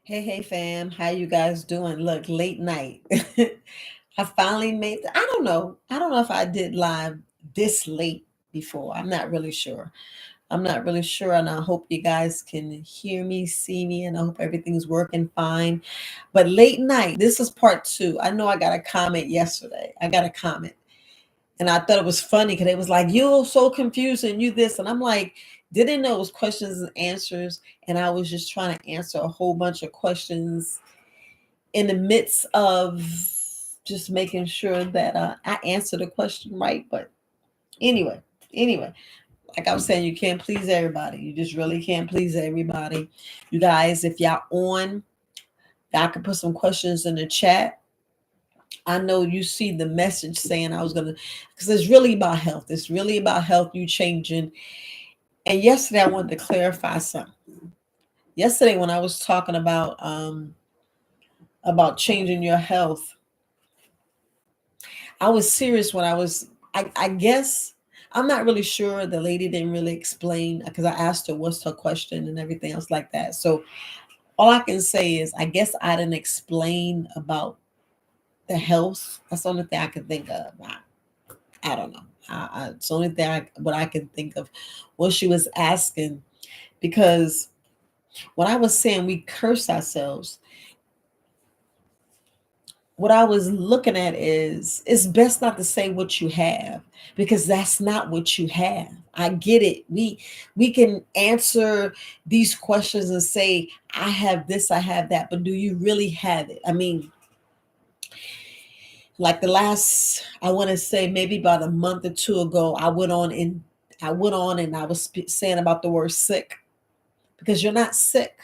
Hey, fam, how you guys doing? Look, late night. I finally made I don't know. I don't know if I did live this late before. I'm not really sure. I'm not really sure, and I hope you guys can hear me, see me, and I hope everything's working fine. But late night, this is part two. I know I got a comment yesterday. I got a comment. And I thought it was funny because it was like, you're so confused and you this. And I'm like, didn't know it was questions and answers. And I was just trying to answer a whole bunch of questions in the midst of just making sure that I answered the question right. But anyway, anyway, like I was saying, you can't please everybody. You just really can't please everybody. You guys, if y'all on, I could put some questions in the chat. I know you see the message saying I was going to, because it's really about health. It's really about health, you changing. And yesterday I wanted to clarify something. Yesterday when I was talking about changing your health, I was serious when I guess, I'm not really sure. The lady didn't really explain because I asked her what's her question and everything else like that. So all I can say is I guess I didn't explain about the health. That's the only thing I can think of. I don't know. It's the only thing what I can think of what she was asking, because when I was saying we curse ourselves, what I was looking at is it's best not to say what you have, because that's not what you have. I get it. We can answer these questions and say, I have this, I have that, but do you really have it? I mean, like the last, I want to say maybe about a month or two ago, I went on and I was saying about the word sick, because you're not sick.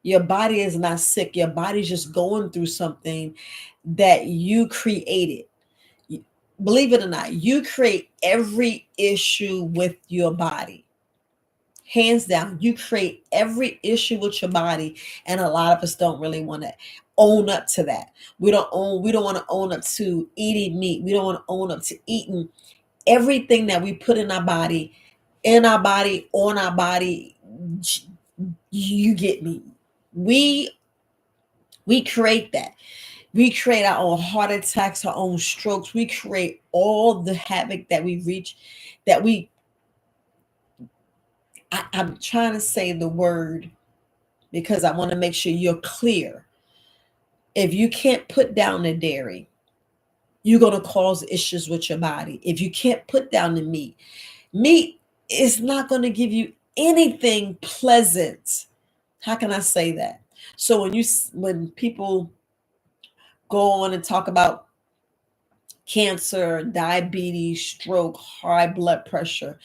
Your body is not sick. Your body's just going through something that you created. Believe it or not, you create every issue with your body. Hands down, you create every issue with your body, and a lot of us don't really want to own up to that. We don't want to own up to eating meat. We don't want to own up to eating everything that we put in our body, on our body. You get me? We create that. We create our own heart attacks, our own strokes. We create all the havoc that we reach, that we I'm trying to say the word because I want to make sure you're clear. If you can't put down the dairy, you're going to cause issues with your body. If you can't put down the meat is not going to give you anything pleasant. How can I say that? So when people go on and talk about cancer, diabetes, stroke, high blood pressure,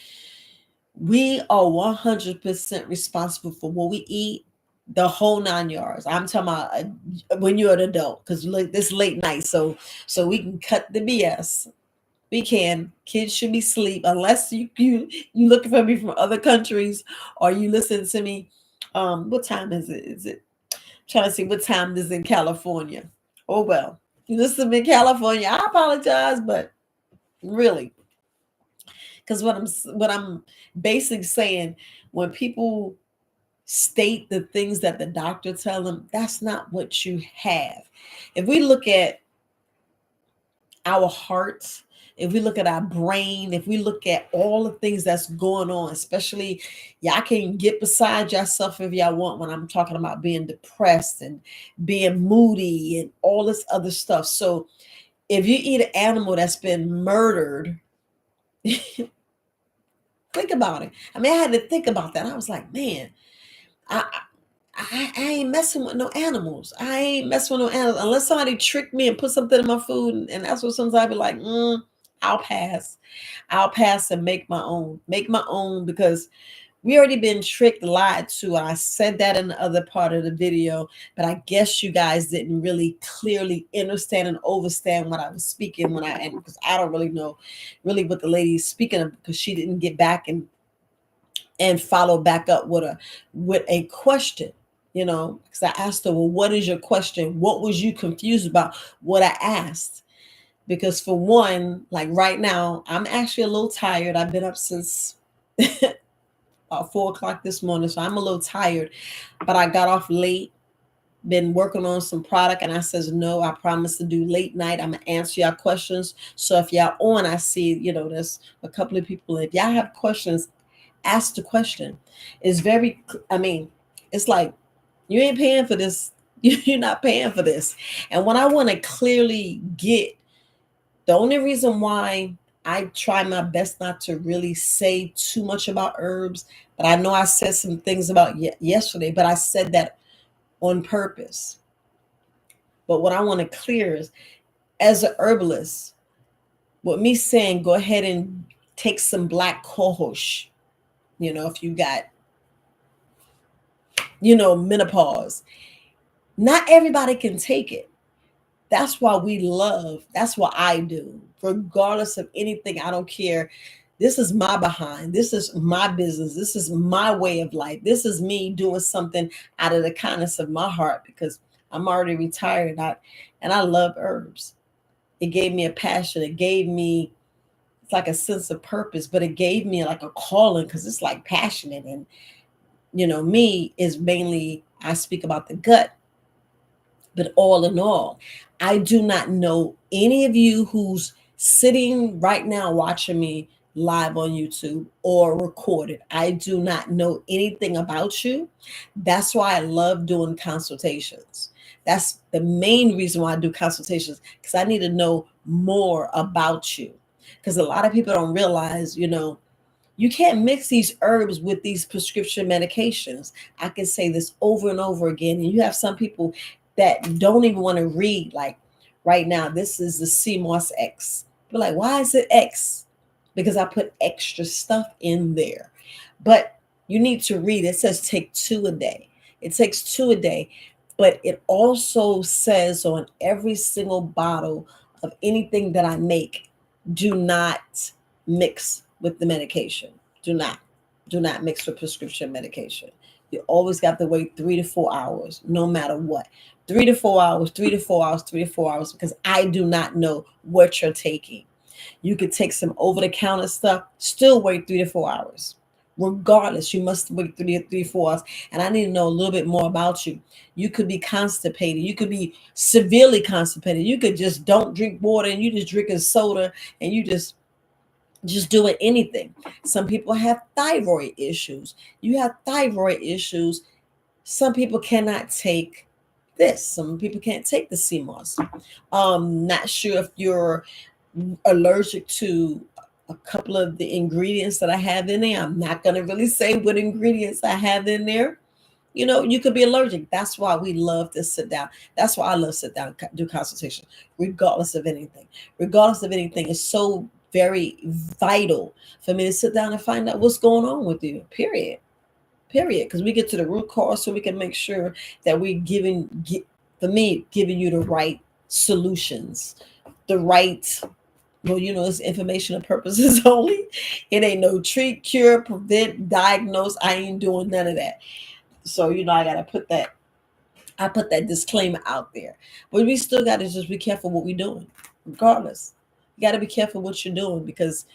we are 100% responsible for what we eat, the whole 9 yards. I'm talking about when you're an adult, because look, this late night, so we can cut the BS. We can. Kids should be asleep unless you looking for me from other countries, or you listen to me. What time is it? Is it trying to see what time it is in California? Oh well, you listen to me in California. I apologize, but really, because what I'm basically saying, when people state the things that the doctor tell them, that's not what you have. If we look at our hearts, if we look at our brain, if we look at all the things that's going on, especially y'all can get beside yourself if y'all want when I'm talking about being depressed and being moody and all this other stuff. So if you eat an animal that's been murdered, think about it. I mean, I had to think about that. I was like, man, I, I ain't messing with no animals. I ain't messing with no animals unless somebody tricked me and put something in my food, and that's what sometimes I be like, I'll pass. I'll pass and make my own. Make my own, because we already been tricked, lied to. I said that in the other part of the video, but I guess you guys didn't really clearly understand and understand what I was speaking when and because I don't really know really what the lady is speaking of, because she didn't get back and follow back up with a question, because I asked her, well, what is your question? What was you confused about what I asked? Because for one, like right now, I'm actually a little tired. I've been up since about 4 o'clock this morning, so I'm a little tired, but I got off late. been working on some product, and I says, no, I promise to do late night. I'm gonna answer y'all questions. So if y'all on, I see, there's a couple of people. If y'all have questions, ask the question. It's very, I mean, it's like, you ain't paying for this. You're not paying for this. And what I want to clearly get, the only reason why I try my best not to really say too much about herbs, but I know I said some things about yesterday, but I said that on purpose. But what I want to clear is, as an herbalist, with me saying go ahead and take some black cohosh, if you got, menopause, not everybody can take it. That's why that's what I do, regardless of anything. I don't care. This is my behind. This is my business. This is my way of life. This is me doing something out of the kindness of my heart, because I'm already retired. And I love herbs. It gave me a passion. It gave me, it's like a sense of purpose, but it gave me like a calling, because it's like passionate. And, me is mainly, I speak about the gut. But all in all, I do not know any of you who's sitting right now watching me live on YouTube or recorded. I do not know anything about you. That's why I love doing consultations. That's the main reason why I do consultations, because I need to know more about you. Because a lot of people don't realize, you can't mix these herbs with these prescription medications. I can say this over and over again. And you have some people that don't even want to read. Like right now, this is the CMOS X. But like, why is it X? Because I put extra stuff in there. But you need to read. It says take 2 a day. It takes 2 a day. But it also says on every single bottle of anything that I make, do not mix with the medication. Do not mix with prescription medication. You always got to wait 3 to 4 hours, no matter what. 3 to 4 hours, 3 to 4 hours, 3 to 4 hours, because I do not know what you're taking. You could take some over-the-counter stuff, still wait 3 to 4 hours. Regardless, you must wait 3 to 4 hours. And I need to know a little bit more about you. You could be constipated. You could be severely constipated. You could just don't drink water, and you just drinking soda, and you just doing anything. Some people have thyroid issues. You have thyroid issues. Some people cannot take this. Some people can't take the CMOS. Not sure if you're allergic to a couple of the ingredients that I have in there. I'm not going to really say what ingredients I have in there. You could be allergic. That's why we love to sit down. That's why I love to sit down and do consultation, regardless of anything. Regardless of anything, it's so very vital for me to sit down and find out what's going on with you, period. Because we get to the root cause, so we can make sure that we're giving you the right solutions, the right, it's informational purposes only. It ain't no treat, cure, prevent, diagnose. I ain't doing none of that. So, I got to put that disclaimer out there. But we still got to just be careful what we're doing, regardless. You got to be careful what you're doing, because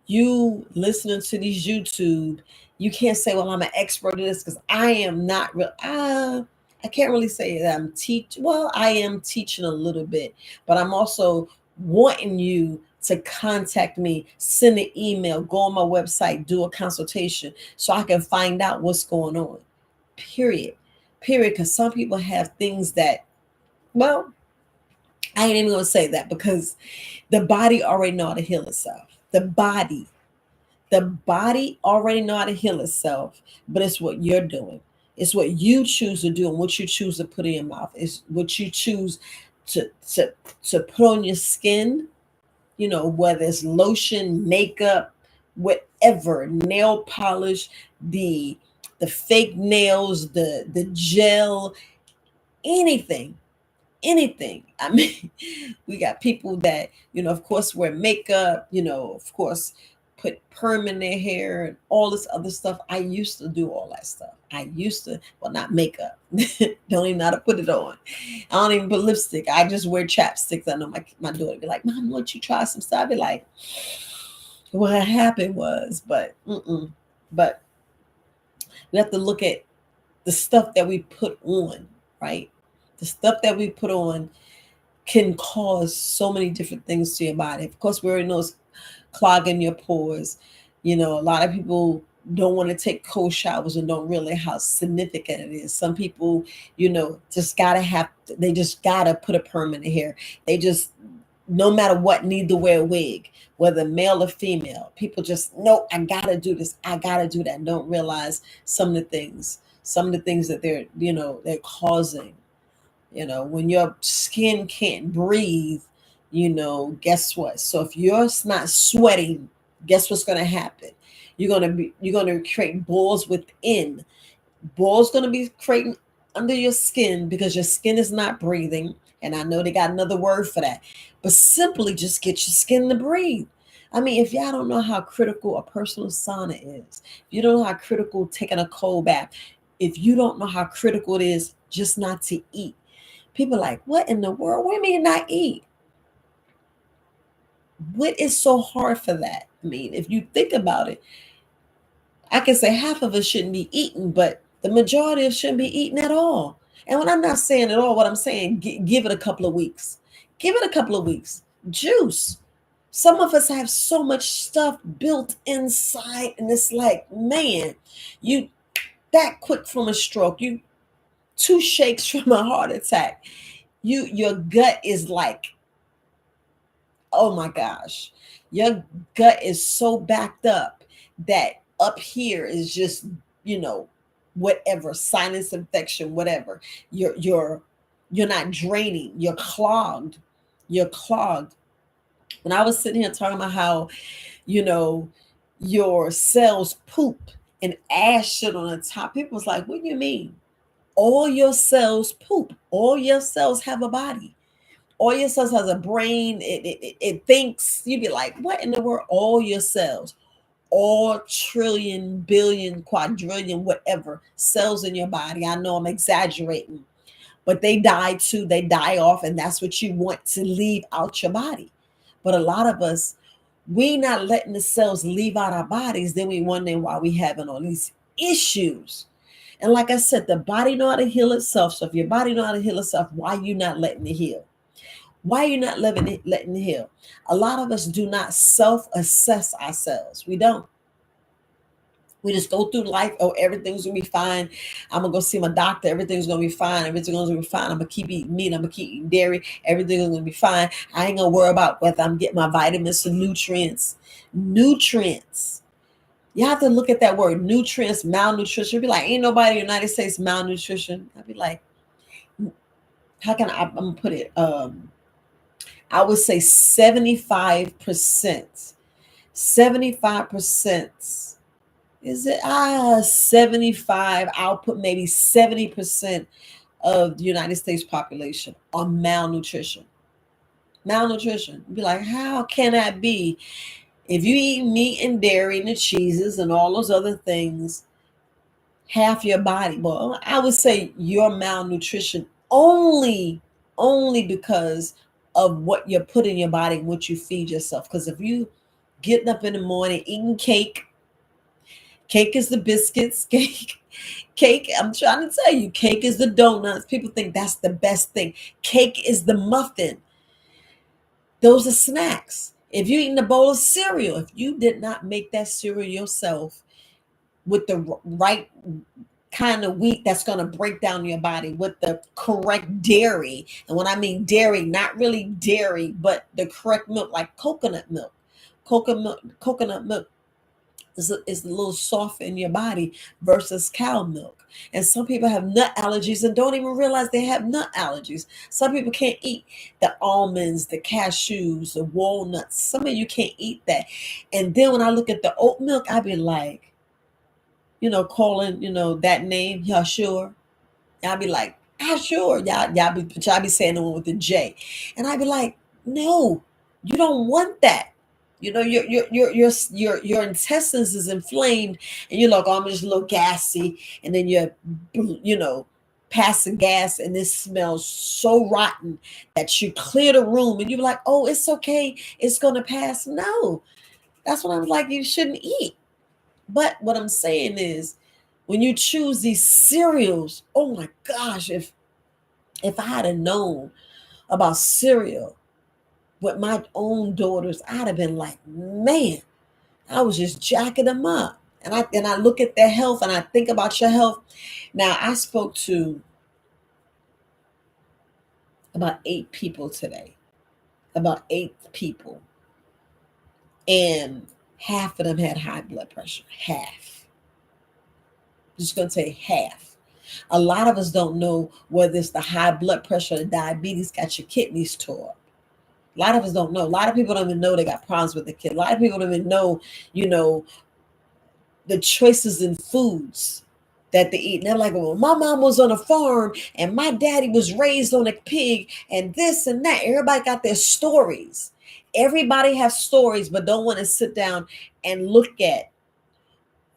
you listening to these YouTube, you can't say, well, I'm an expert in this, because I am not real. I can't really say that I'm well, I am teaching a little bit, but I'm also wanting you to contact me, send an email, go on my website, do a consultation, so I can find out what's going on. Period. Because some people have things that, well, I ain't even going to say that, because the body already know how to heal itself. The body already know how to heal itself, but it's what you're doing. It's what you choose to do, and what you choose to put in your mouth. It's what you choose to put on your skin, whether it's lotion, makeup, whatever, nail polish, the fake nails, the gel, anything. I mean, we got people that, of course, wear makeup, of course, put perm in their hair and all this other stuff. I used to do all that stuff. Well, not makeup. Don't even know how to put it on. I don't even put lipstick. I just wear chapsticks. I know my daughter be like, Mom, why don't you try some stuff? I be like, what happened was, but we have to look at the stuff that we put on, right? The stuff that we put on can cause so many different things to your body. Of course, we already know it's clogging your pores. You know, a lot of people don't want to take cold showers and don't realize how significant it is. Some people, just they just gotta put a perm in the hair. They just, no matter what, need to wear a wig, whether male or female. People just, no, I gotta do this, I gotta do that, and don't realize some of the things that they're causing. When your skin can't breathe, guess what? So if you're not sweating, guess what's going to happen? You're going to create balls within. Balls going to be creating under your skin because your skin is not breathing. And I know they got another word for that, but simply just get your skin to breathe. I mean, if y'all don't know how critical a personal sauna is, if you don't know how critical taking a cold bath, if you don't know how critical it is just not to eat. People are like, what in the world? What do you mean not eat? What is so hard for that? I mean, if you think about it, I can say half of us shouldn't be eating, but the majority of us shouldn't be eating at all. And when I'm not saying at all, what I'm saying, give it a couple of weeks. Give it a couple of weeks. Juice. Some of us have so much stuff built inside, and it's like, man, you that quick from a stroke, you 2 shakes from a heart attack. Your gut is like, oh my gosh, your gut is so backed up that up here is just, whatever, sinus infection, whatever. You're not draining, you're clogged. You're clogged. When I was sitting here talking about how, your cells poop and ash shit on the top, people was like, what do you mean? All your cells poop. All your cells have a body. All your cells has a brain. It thinks. You'd be like, what in the world? All your cells, all trillion, billion, quadrillion, whatever cells in your body. I know I'm exaggerating, but they die too. They die off, and that's what you want to leave out your body. But a lot of us, we not letting the cells leave out our bodies. Then we wondering why we having all these issues. And like I said, the body know how to heal itself. So if your body know how to heal itself, why you not letting it heal? Why are you not letting it heal? A lot of us do not self-assess ourselves. We don't. We just go through life. Oh, everything's gonna be fine. I'm gonna go see my doctor. Everything's gonna be fine. Everything's gonna be fine. I'm gonna keep eating meat. I'm gonna keep eating dairy. Everything's gonna be fine. I ain't gonna worry about whether I'm getting my vitamins and nutrients. Nutrients. You have to look at that word, nutrients, malnutrition. You'll be like, ain't nobody in the United States malnutrition. I'd be like, how can I'm gonna put it? I would say 75%. 75%. Is it 75? I'll put maybe 70% of the United States population on malnutrition. Malnutrition. You'd be like, how can that be? If you eat meat and dairy and the cheeses and all those other things, half your body, well, I would say your malnutrition only because of what you're putting in your body and what you feed yourself. Because if you getting up in the morning eating cake is the biscuits, cake, I'm trying to tell you, cake is the donuts. People think that's the best thing. Cake is the muffin. Those are snacks. If you're eating a bowl of cereal, if you did not make that cereal yourself with the right kind of wheat that's going to break down your body, with the correct dairy. And when I mean dairy, not really dairy, but the correct milk, like coconut milk. Coconut milk is a little soft in your body versus cow milk. And some people have nut allergies and don't even realize they have nut allergies. Some people can't eat the almonds, the cashews, the walnuts. Some of you can't eat that. And then when I look at the oat milk, I be like, calling, that name, y'all sure? Y'all be like, sure. Y'all be saying the one with the J. And I be like, no, you don't want that. Your intestines is inflamed, and you're like, oh, I'm just a little gassy, and then you're, passing gas, and it smells so rotten that you clear the room, and you're like, oh, it's okay, it's gonna pass. No, that's what I'm like. You shouldn't eat. But what I'm saying is, when you choose these cereals, oh my gosh, if If I had known about cereal with my own daughters, I'd have been like, man, I was just jacking them up. And I look at their health and I think about your health. Now, I spoke to about 8 people today, about 8 people, and half of them had high blood pressure. Half. I'm just going to say half. A lot of us don't know whether it's the high blood pressure or diabetes got your kidneys tore up. A lot of us don't know. A lot of people don't even know they got problems with the kid. A lot of people don't even know, the choices in foods that they eat. And they're like, well, my mom was on a farm and my daddy was raised on a pig and this and that. Everybody got their stories. Everybody has stories, but don't want to sit down and look at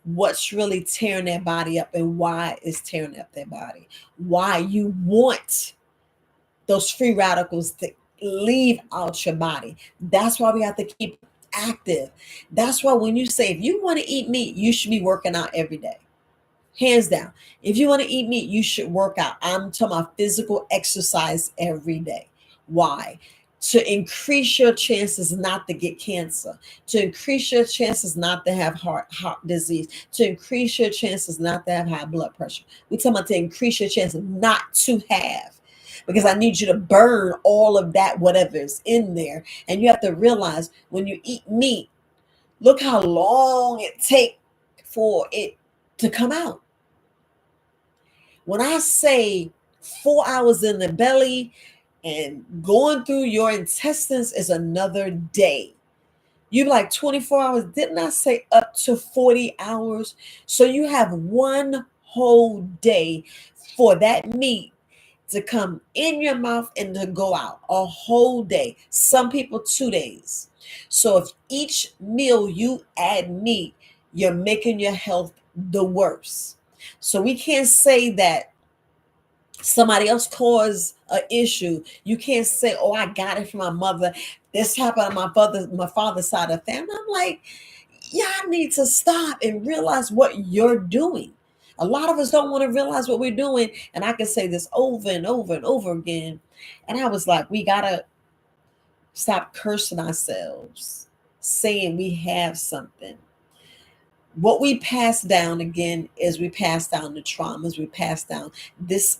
what's really tearing their body up and why it's tearing up their body. Why you want those free radicals to leave out your body. That's why we have to keep active. That's why when you say, if you want to eat meat, you should be working out every day. Hands down. If you want to eat meat, you should work out. I'm talking about physical exercise every day. Why? To increase your chances not to get cancer, to increase your chances not to have heart disease, to increase your chances not to have high blood pressure. We're talking about to increase your chances not to have, because I need you to burn all of that, whatever is in there. And you have to realize when you eat meat, look how long it takes for it to come out. When I say 4 hours in the belly and going through your intestines is another day. You like 24 hours. Didn't I say up to 40 hours? So you have one whole day for that meat to come in your mouth and to go out. A whole day. Some people 2 days. So if each meal you add meat, you're making your health the worse. So we can't say that somebody else caused an issue. You can't say, oh, I got it from my mother. This happened on my father's side of the family. I'm like, y'all need to stop and realize what you're doing. A lot of us don't want to realize what we're doing. And I can say this over and over and over again. And I was like, we got to stop cursing ourselves, saying we have something. What we pass down again is we pass down the traumas, we pass down this,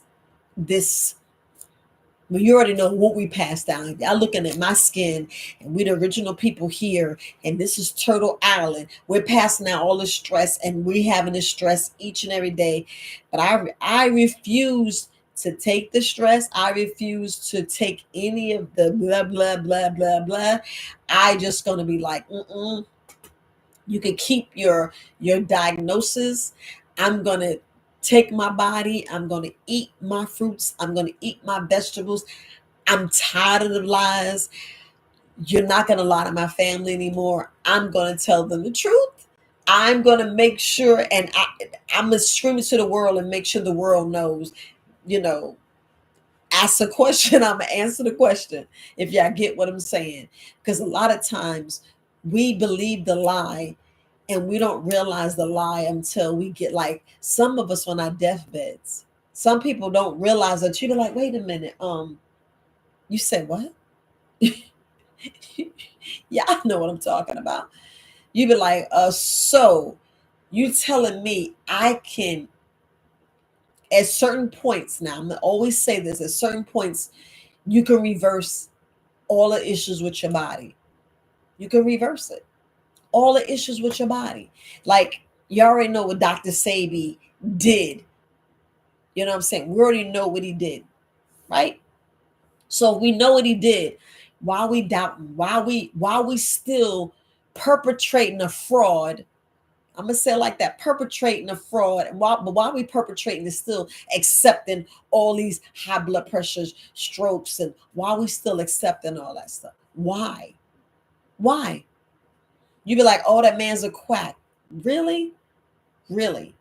well, you already know what we passed down. Y'all looking at my skin, and we the original people here, and this is Turtle Island. We're passing out all the stress, and we having the stress each and every day. But I refuse to take the stress. I refuse to take any of the blah, blah, blah, blah, blah. I just gonna be like, you can keep your diagnosis. I'm gonna take my body. I'm going to eat my fruits. I'm going to eat my vegetables. I'm tired of the lies. You're not going to lie to my family anymore. I'm going to tell them the truth. I'm going to make sure, and I'm going to scream it to the world and make sure the world knows, ask a question, I'm going to answer the question, if y'all get what I'm saying. Because a lot of times we believe the lie, and we don't realize the lie until we get, like, some of us on our deathbeds. Some people don't realize that. You're like, wait a minute, you said what? Yeah, I know what I'm talking about. You be like, so you telling me I can, at certain points, now I'm gonna always say this, at certain points, you can reverse all the issues with your body. You can reverse it. All the issues with your body. Like, you already know what Dr. Sebi did. You know what I'm saying? We already know what he did, right? So we know what he did. Why we doubting? Why we still perpetrating a fraud? I'm gonna say it like that, perpetrating a fraud. And why we perpetrating is still accepting all these high blood pressures, strokes, and why we still accepting all that stuff? Why? Why? You be like, oh, that man's a quack. Really? Really?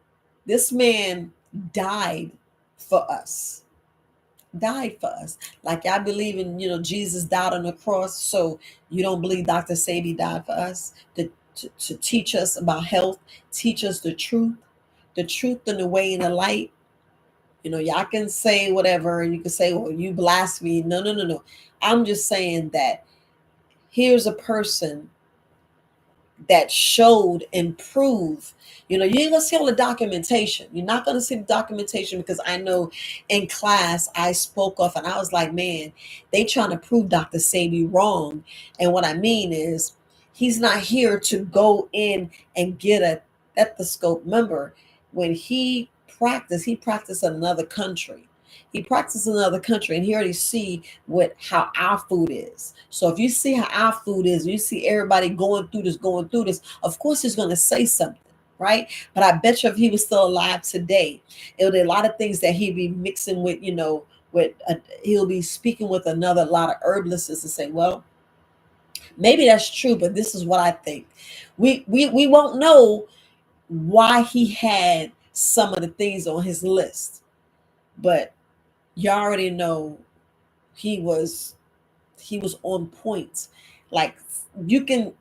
This man died for us. Died for us. Like, I believe in, Jesus died on the cross. So you don't believe Dr. Sebi died for us to teach us about health, teach us the truth and the way and the light. Y'all can say whatever, and you can say, well, you blaspheme. No, no, no, no. I'm just saying that here's a person that showed and proved. You ain't gonna see all the documentation. You're not gonna see the documentation, because I know in class I spoke off and I was like, man, they trying to prove Dr. Sabi wrong. And what I mean is, he's not here to go in and get a stethoscope. Remember, when he practiced in another country. He practiced in another country, and he already see how our food is. So if you see how our food is, you see everybody going through this, of course he's going to say something, right? But I bet you if he was still alive today, it would be a lot of things that he'd be mixing with, he'll be speaking with another lot of herbalists to say, well, maybe that's true, but this is what I think. We won't know why he had some of the things on his list, but you already know he was on point. Like, you could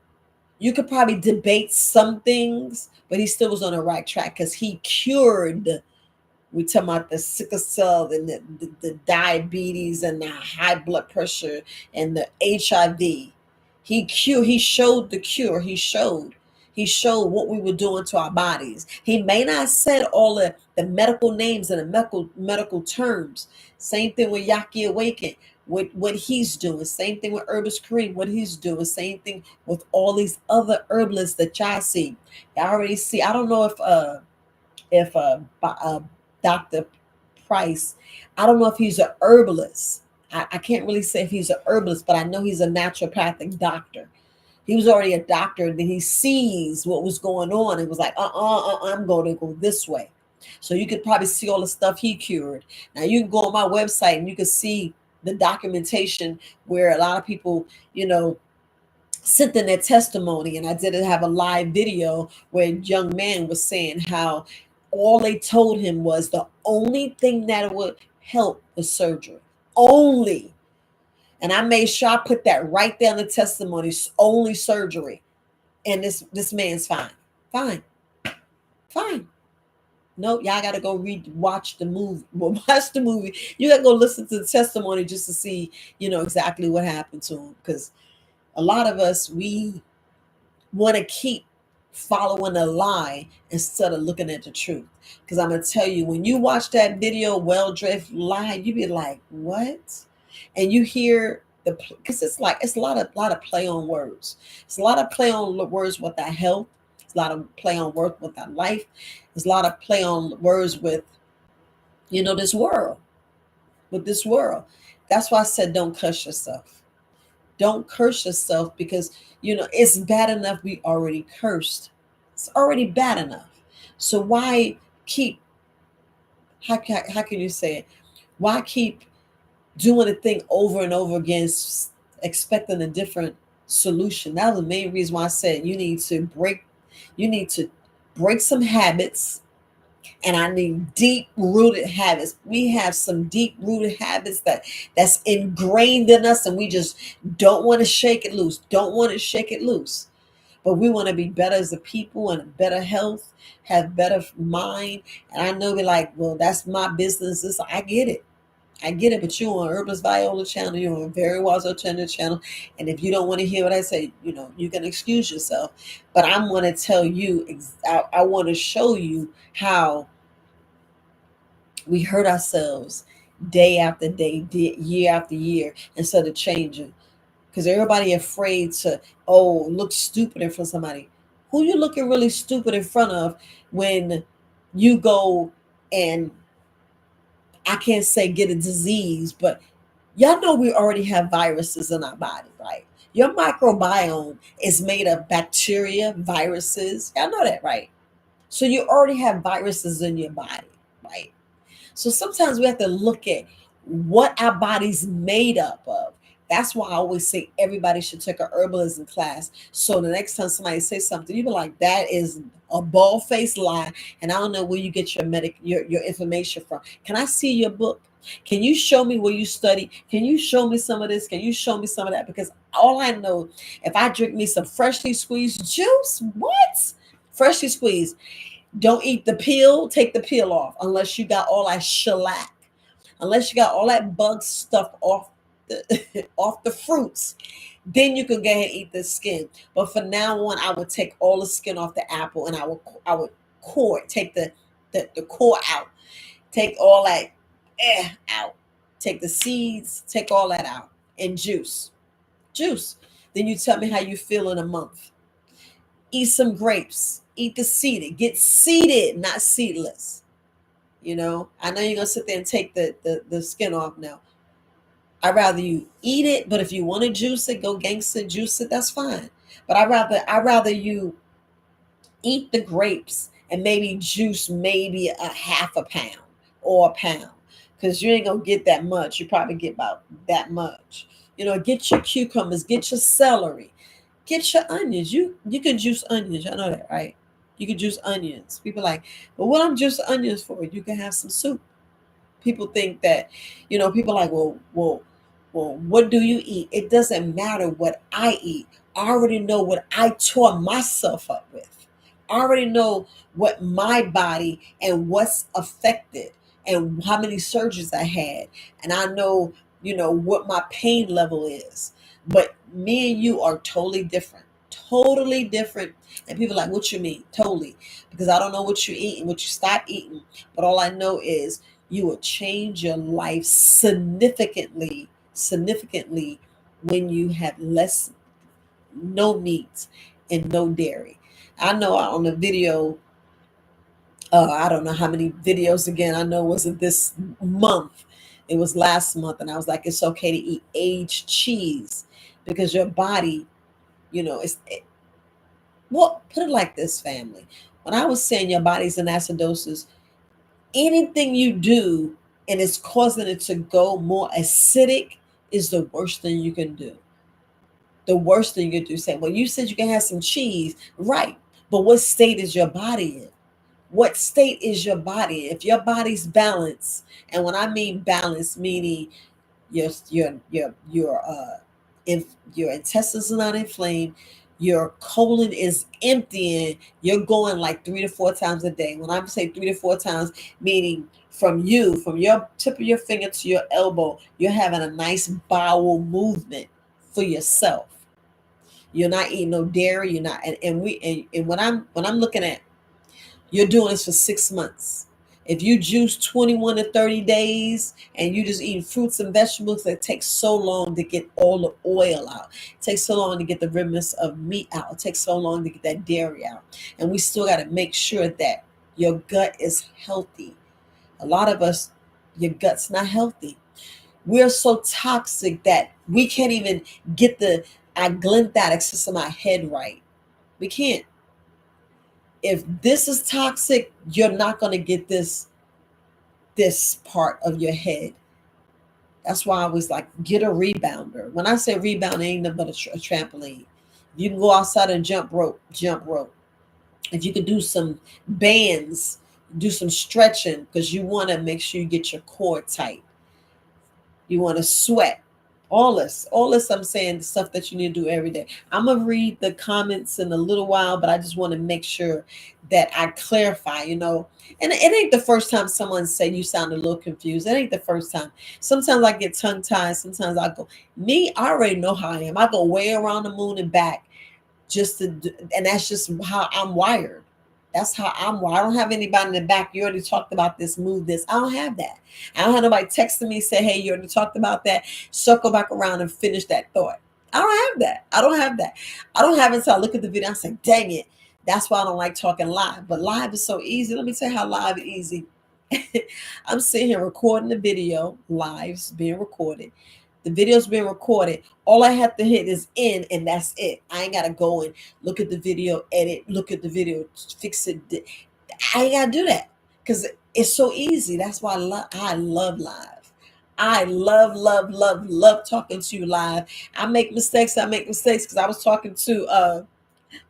probably debate some things, but he still was on the right track, because he cured. We talking about the sickle cell and the diabetes and the high blood pressure and the HIV. He showed the cure. He showed what we were doing to our bodies. He may not said all the medical names and the medical terms. Same thing with Yaki Awaken, what he's doing. Same thing with Herbalist Kareem, what he's doing. Same thing with all these other herbalists that y'all see. Y'all already see. I don't know if Dr. Price, I don't know if he's a herbalist. I can't really say if he's a herbalist, but I know he's a naturopathic doctor. He was already a doctor, and then he sees what was going on and was like, I'm going to go this way. So you could probably see all the stuff he cured. Now you can go on my website and you can see the documentation where a lot of people, sent in their testimony. And I did have a live video where a young man was saying how all they told him was the only thing that would help was surgery. Only. And I made sure I put that right there in the testimony. Only surgery. And this man's fine. Fine. Fine. No, y'all gotta go watch the movie. Well, watch the movie. You gotta go listen to the testimony just to see, exactly what happened to him. Because a lot of us, we want to keep following a lie instead of looking at the truth. Because I'm gonna tell you, when you watch that video, Well Drift Lie, you be like, what? And you hear because it's a lot of play on words. It's a lot of play on words with our health. It's a lot of play on words with our life. There's a lot of play on words with, this world. With this world. That's why I said don't curse yourself. Don't curse yourself, because it's bad enough we already cursed. It's already bad enough. So why keep, how can you say it? Why keep doing a thing over and over again, expecting a different solution? That was the main reason why I said you need to break some habits. And I need deep rooted habits. We have some deep rooted habits that's ingrained in us, and we just don't want to shake it loose. Don't want to shake it loose. But we want to be better as a people and better health, have better mind. And I know we're like, well, that's my business. I get it. But you're on Herbalist VIOLA channel, you're on Verywisealternatives Alternative channel. And if you don't want to hear what I say, you can excuse yourself. But I'm going to tell you, I want to show you how we hurt ourselves day after day, year after year, instead of changing. Because everybody afraid to, look stupid in front of somebody. Who you looking really stupid in front of when you go and, I can't say get a disease, but y'all know we already have viruses in our body, right? Your microbiome is made of bacteria, viruses. Y'all know that, right? So you already have viruses in your body, right? So sometimes we have to look at what our body's made up of. That's why I always say everybody should take a herbalism class. So the next time somebody says something, you be like, that is a bald-faced lie. And I don't know where you get your information from. Can I see your book? Can you show me where you study? Can you show me some of this? Can you show me some of that? Because all I know, if I drink me some freshly squeezed juice, what? Freshly squeezed. Don't eat the peel. Take the peel off unless you got all that shellac, unless you got all that bug stuff off the off the fruits. Then you could go ahead and eat the skin. But for now on, I would take all the skin off the apple, and I would core it, take the core out, take all that out, take the seeds, take all that out, and juice. Then you tell me how you feel in a month. Eat some grapes. Eat the seeded. Get seeded, not seedless. I know you're gonna sit there and take the skin off now. I'd rather you eat it, but if you want to juice it, go gangster juice it, that's fine. But I'd rather you eat the grapes and maybe juice maybe a half a pound or a pound. Because you ain't gonna get that much. You probably get about that much. Get your cucumbers, get your celery, get your onions. You can juice onions. I know that, right? You can juice onions. People like, but what I'm juicing onions for? You can have some soup. People think that, people like, well, what do you eat? It doesn't matter what I eat. I already know what I tore myself up with. I already know what my body and what's affected and how many surgeries I had. And I know, what my pain level is. But me and you are totally different. Totally different. And people are like, what you mean? Totally. Because I don't know what you eat and what you stop eating. But all I know is you will change your life significantly when you have no meat and no dairy. I know on the video, I don't know how many videos again. I know it wasn't this month. It was last month, and I was like, it's okay to eat aged cheese because your body, well, put it like this, family. When I was saying your body's in acidosis, anything you do and it's causing it to go more acidic is the worst thing you can do. The worst thing you can do. Say, well, you said you can have some cheese, right? But what state is your body in? What state is your body? If your body's balanced, and when I mean balance, meaning if your intestines are not inflamed, your colon is emptying, you're going like 3 to 4 times a day. When I say 3 to 4 times, meaning from your tip of your finger to your elbow, you're having a nice bowel movement for yourself. You're not eating no dairy. You're not, and when I'm looking at, you're doing this for 6 months. If you juice 21 to 30 days and you just eat fruits and vegetables, it takes so long to get all the oil out. It takes so long to get the remnants of meat out. It takes so long to get that dairy out. And we still got to make sure that your gut is healthy. A lot of us, your gut's not healthy. We're so toxic that we can't even get our glymphatic system, our head right. We can't. If this is toxic, you're not going to get this part of your head. That's why I was like, get a rebounder. When I say rebound, it ain't nothing but a trampoline. You can go outside and jump rope. If you could do some bands, do some stretching, because you want to make sure you get your core tight. You want to sweat. All this I'm saying, the stuff that you need to do every day. I'm going to read the comments in a little while, but I just want to make sure that I clarify, and it ain't the first time someone said you sound a little confused. It ain't the first time. Sometimes I get tongue tied. Sometimes I already know how I am. I go way around the moon and back and that's just how I'm wired. That's how I'm wired. I don't have anybody in the back. You already talked about this, move this. I don't have that. I don't have nobody texting me, say, hey, you already talked about that. Circle back around and finish that thought. I don't have that. I don't have it until I look at the video and say, dang it. That's why I don't like talking live. But live is so easy. Let me tell you how live is easy. I'm sitting here recording the video. Live's being recorded. The video's being recorded. All I have to hit is in, and that's it. I ain't got to go and look at the video, edit, look at the video, fix it. I ain't got to do that because it's so easy. That's why I love live. I love talking to you live. I make mistakes because I was talking to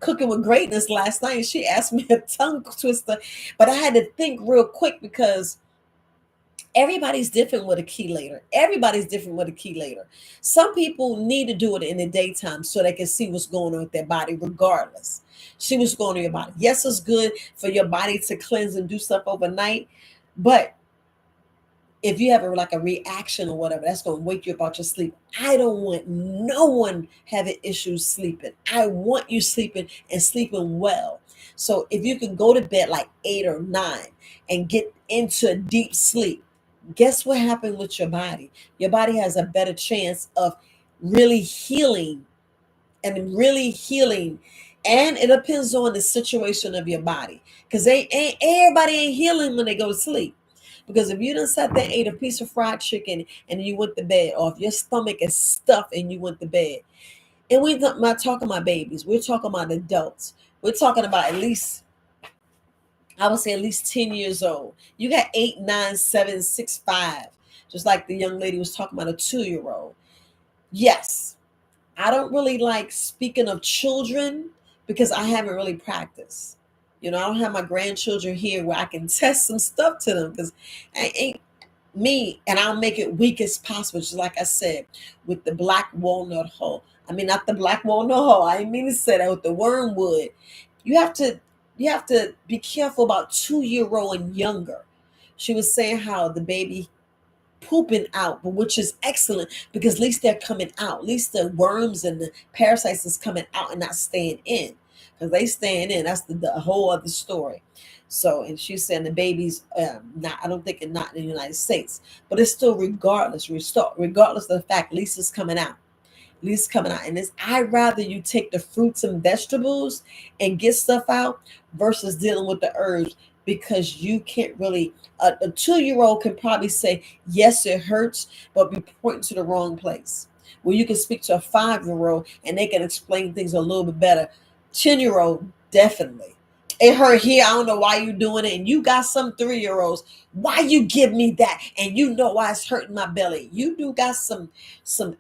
Cooking with Greatness last night, and she asked me a tongue twister, but I had to think real quick because Everybody's different with a chelator. Everybody's different with a chelator. Some people need to do it in the daytime so they can see what's going on with their body, regardless. See what's going on in your body. Yes, it's good for your body to cleanse and do stuff overnight, but if you have like a reaction or whatever, that's going to wake you up out your sleep. I don't want no one having issues sleeping. I want you sleeping and sleeping well. So if you can go to bed like 8 or 9 and get into a deep sleep, guess what happened with your body? Your body has a better chance of really healing and really healing. And it depends on the situation of your body, because they ain't everybody ain't healing when they go to sleep. Because if you done sat there and ate a piece of fried chicken and you went to bed, or if your stomach is stuffed and you went to bed, and we're not talking about babies, we're talking about adults. We're talking about at least, I would say at least 10 years old. You got 8, 9, 7, 6, 5. Just like the young lady was talking about a 2-year-old. Yes, I don't really like speaking of children because I haven't really practiced. I don't have my grandchildren here where I can test some stuff to them, because I ain't me, and I'll make it weak as possible. Just like I said, with the black walnut hull. I mean, not the black walnut hull. I didn't mean to say that. With the wormwood, you have to be careful about 2-year-old and younger. She was saying how the baby pooping out, but which is excellent, because at least they're coming out. At least the worms and the parasites is coming out and not staying in. Because they staying in, that's the whole other story. So, and she's saying the baby's not, I don't think it not in the United States, but it's still regardless of the fact, at least it's coming out. At least coming out. And I'd rather you take the fruits and vegetables and get stuff out versus dealing with the herbs, because you can't really, a 2-year-old can probably say, yes, it hurts, but be pointing to the wrong place. Well, you can speak to a 5-year-old and they can explain things a little bit better. 10-year-old, definitely. It hurt here. I don't know why you doing it. And you got some 3-year-olds. Why you give me that? And you know why it's hurting my belly. You do got some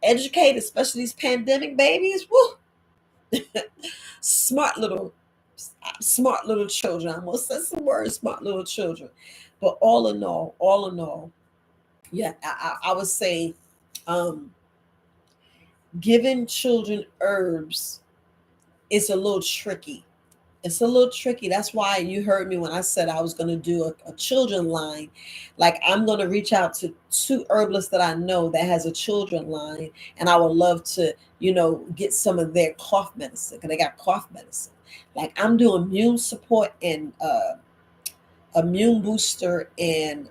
educated, especially these pandemic babies. Woo. smart little smart little children. I almost said some words, smart little children. But all in all, yeah, I would say giving children herbs is a little tricky. It's a little tricky. That's why you heard me when I said I was going to do a children line. Like, I'm going to reach out to 2 herbalists that I know that has a children line, and I would love to, get some of their cough medicine, because they got cough medicine. Like, I'm doing immune support and immune booster and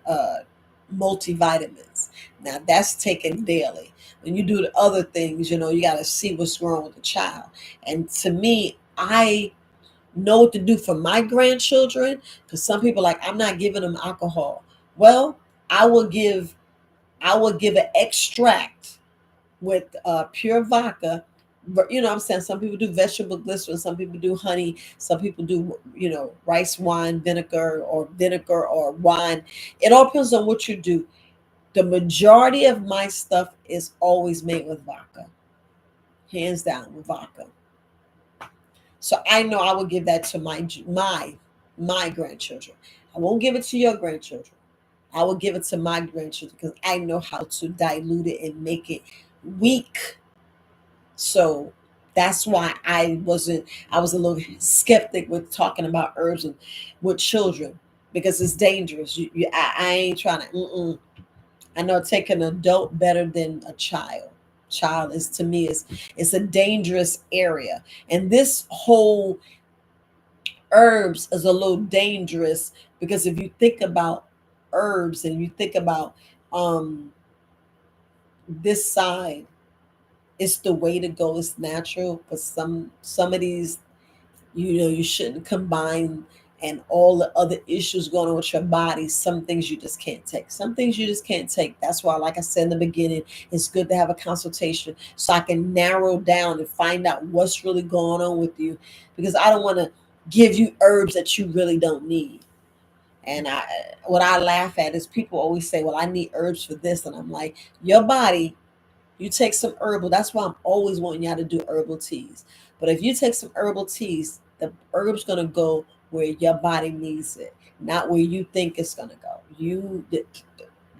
multivitamins. Now that's taken daily. When you do the other things, you got to see what's wrong with the child. And to me, I know what to do for my grandchildren, because some people like, I'm not giving them alcohol. Well, I will give an extract with pure vodka. You know what I'm saying? Some people do vegetable glycerin, some people do honey, some people do, rice wine vinegar or wine. It all depends on what you do. The majority of my stuff is always made with vodka, hands down, with vodka. So I know I will give that to my grandchildren. I won't give it to your grandchildren. I will give it to my grandchildren, because I know how to dilute it and make it weak. So that's why I was a little skeptic with talking about herbs and with children, because it's dangerous. I ain't trying to. I know take an adult better than a child. Child is, to me, it's a dangerous area, and this whole herbs is a little dangerous, because if you think about herbs and you think about this side, it's the way to go. It's natural, but some of these, you shouldn't combine, and all the other issues going on with your body. Some things you just can't take. Some things you just can't take. That's why, like I said in the beginning, it's good to have a consultation so I can narrow down and find out what's really going on with you, because I don't want to give you herbs that you really don't need. And what I laugh at is people always say, well, I need herbs for this. And I'm like, your body, you take some herbal. That's why I'm always wanting y'all to do herbal teas. But if you take some herbal teas, the herb's going to go where your body needs it, not where you think it's going to go.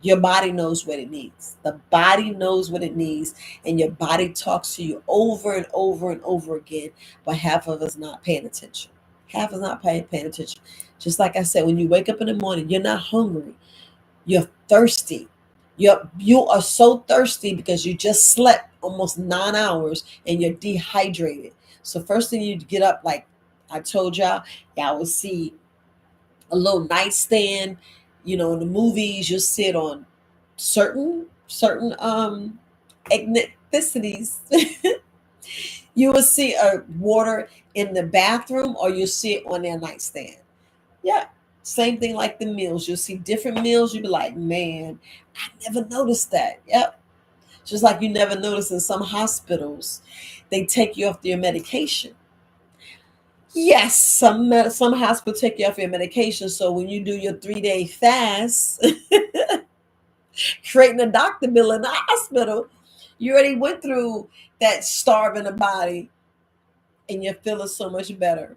Your body knows what it needs. The body knows what it needs, and your body talks to you over and over and over again. But half of us not paying attention. Half of us not paying attention. Just like I said, when you wake up in the morning, you're not hungry. You're thirsty. You are so thirsty because you just slept almost 9 hours and you're dehydrated. So first thing you get up, like I told y'all will see a little nightstand. You know, in the movies, you'll sit on certain ethnicities. You will see a water in the bathroom, or you'll see it on their nightstand. Yeah. Same thing like the meals. You'll see different meals. You'll be like, man, I never noticed that. Yep. Just like you never notice in some hospitals, they take you off your medication. Yes, some hospitals take you off your medication. So when you do your 3-day fast, creating a doctor bill in the hospital, you already went through that starving the body, and you're feeling so much better.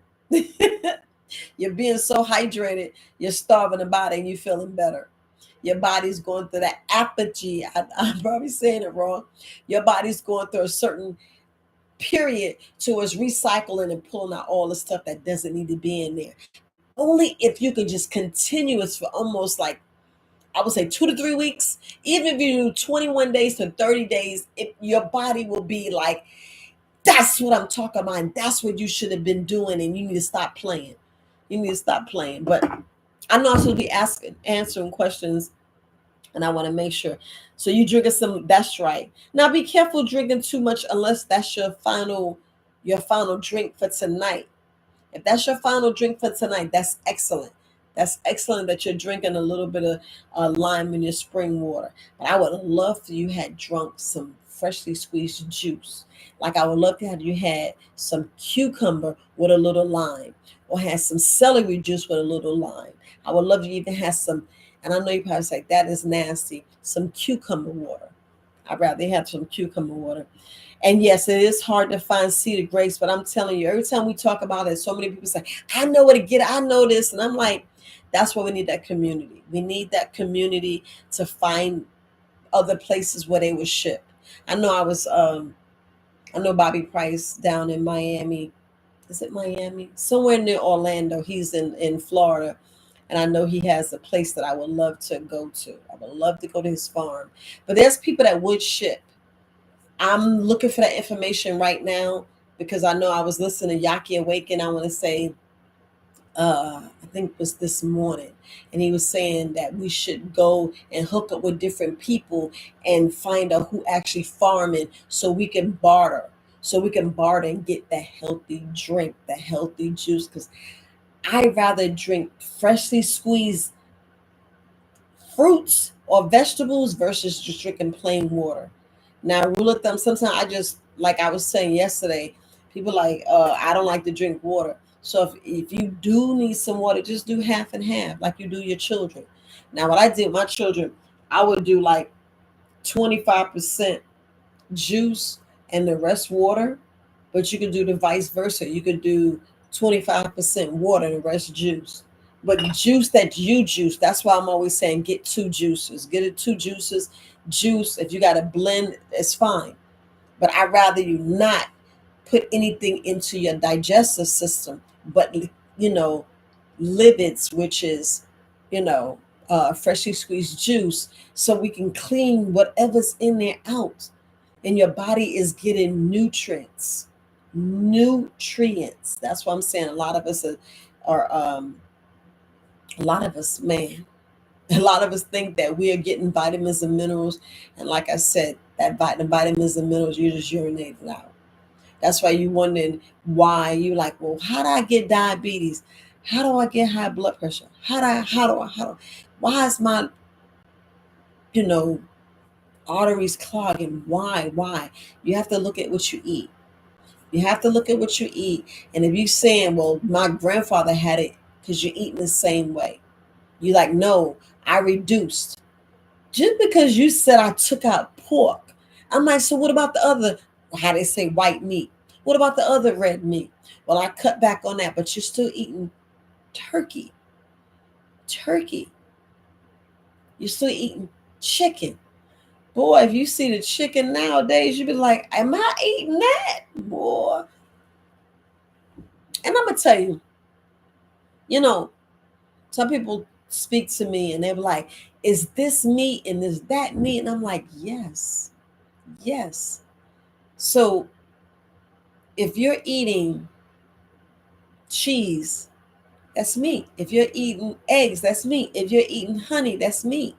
You're being so hydrated, you're starving the body, and you're feeling better. Your body's going through that apogee. I'm probably saying it wrong. Your body's going through a certain period towards recycling and pulling out all the stuff that doesn't need to be in there. Only if you can just continuous for almost like, I would say 2 to 3 weeks. Even if you do 21 days to 30 days, your body will be like, that's what I'm talking about. And that's what you should have been doing. And you need to stop playing. You need to stop playing. But I know I'm supposed to be answering questions, and I want to make sure. So you drinking some, that's right. Now be careful drinking too much unless that's your final drink for tonight. If that's your final drink for tonight, that's excellent. That's excellent that you're drinking a little bit of lime in your spring water. But I would love for you had drunk some freshly squeezed juice. Like I would love to have you had some cucumber with a little lime, or had some celery juice with a little lime. I would love you even have some, and I know you probably say that is nasty, some cucumber water. I'd rather have some cucumber water. And yes, it is hard to find seed of grapes, but I'm telling you, every time we talk about it, so many people say, I know where to get it. I know this. And I'm like, that's why we need that community. We need that community to find other places where they would ship. I know I know Bobby Price down in Miami. Is it Miami? Somewhere near Orlando. He's in Florida. And I know he has a place that I would love to go to. I would love to go to his farm. But there's people that would ship. I'm looking for that information right now because I know I was listening to Yaki Awaken. I want to say, I think it was this morning, and he was saying that we should go and hook up with different people and find out who actually farming, so we can barter, and get the healthy drink, the healthy juice. Because I'd rather drink freshly squeezed fruits or vegetables versus just drinking plain water. Now, rule of thumb, sometimes I just, like I was saying yesterday, people like, I don't like to drink water. So if you do need some water, just do half and half, like you do your children. Now, what I did with my children, I would do like 25% juice and the rest water, but you could do the vice versa. You could do 25% water and the rest juice. But juice that you juice, that's why I'm always saying get two juices. Get it two juices. Juice, if you got to blend, it's fine. But I'd rather you not put anything into your digestive system, but, you know, lipids, which is, freshly squeezed juice, so we can clean whatever's in there out. And your body is getting nutrients. Nutrients. That's what I'm saying. A lot of us, man, a lot of us think that we are getting vitamins and minerals. And like I said, that vitamins and minerals, you just urinated out. That's why you wondering why you like, well, how do I get diabetes? How do I get high blood pressure? Why is my, you know, arteries clogging? Why? You have to look at what you eat. You have to look at what you eat. And if you're saying, well, my grandfather had it because you're eating the same way. You like, no, I reduced. Just because you said I took out pork, I'm like, so what about the other, how they say white meat? What about the other red meat? Well, I cut back on that, but you're still eating turkey. Turkey. You're still eating Chicken. Boy, if you see the chicken nowadays, you be like, am I eating that? Boy. And I'm going to tell you, some people speak to me and they're like, is this meat and is that meat? And I'm like, yes, yes. So if you're eating cheese, that's meat. If you're eating eggs, that's meat. If you're eating honey, that's meat.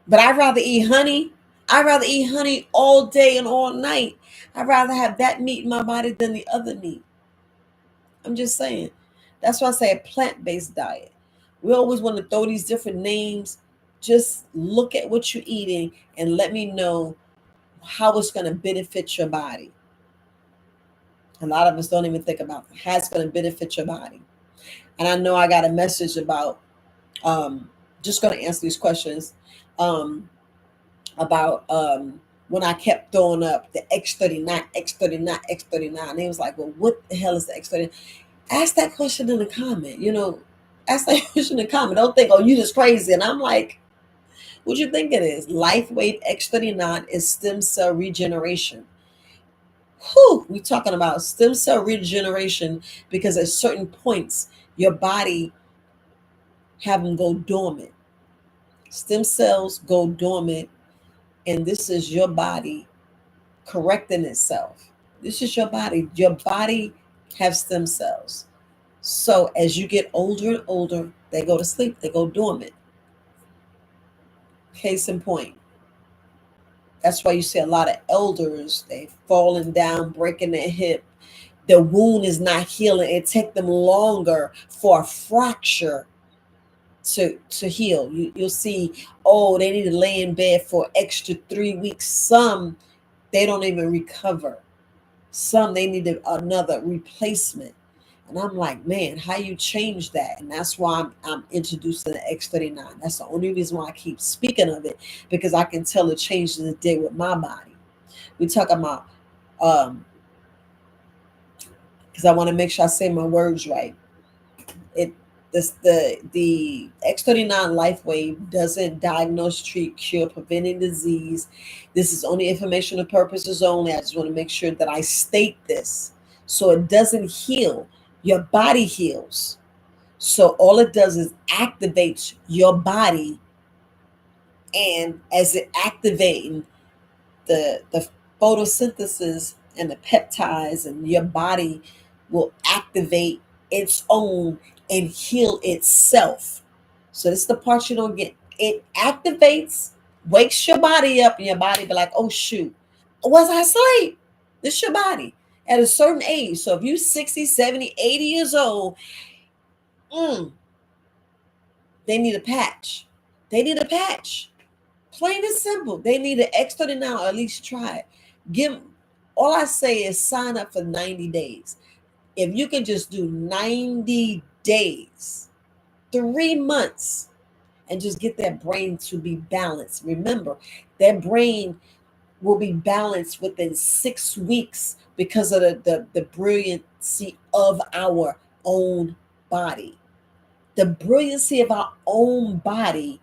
But I'd rather eat honey. I'd rather eat honey all day and all night. I'd rather have that meat in my body than the other meat. I'm just saying. That's why I say a plant-based diet. We always want to throw these different names. Just look at what you're eating and let me know how it's going to benefit your body. A lot of us don't even think about how it's going to benefit your body. And I know I got a message about, just going to answer these questions, about when I kept throwing up the X39, X39, X39. And he was like, well, what the hell is the X39? Ask that question in the comment, ask that question in the comment. Don't think, oh, you just crazy. And I'm like, what you think it is? LifeWave X39 is stem cell regeneration. Whew, we're talking about stem cell regeneration because at certain points, your body have them go dormant. Stem cells go dormant, and this is your body correcting itself. This is your body. Your body have stem cells. So as you get older and older, they go to sleep. They go dormant. Case in point. That's why you see a lot of elders, they've fallen down, breaking their hip. The wound is not healing. It takes them longer for a fracture to heal. You'll see, oh, they need to lay in bed for extra 3 weeks. Some, they don't even recover. Some, they need another replacement. And I'm like, man, how you change that? And that's why I'm introducing the X39. That's the only reason why I keep speaking of it, because I can tell the change that it did with my body. We talk about, because I want to make sure I say my words right. The X39 LifeWave doesn't diagnose, treat, cure, prevent any disease. This is only informational purposes only. I just want to make sure that I state this. So it doesn't heal. Your body heals. So all it does is activates your body. And as it activating the photosynthesis and the peptides, and your body will activate its own and heal itself. So this is the part you don't get. It activates, wakes your body up, and your body be like, oh shoot, was I asleep? This is your body at a certain age. So if you're 60, 70, 80 years old, they need a patch. They need a patch. Plain and simple. They need an X39, or at least try it. All I say is sign up for 90 days. If you can just do 90 days, 3 months, and just get that brain to be balanced. Remember, that brain will be balanced within 6 weeks because of the brilliancy of our own body. The brilliancy of our own body,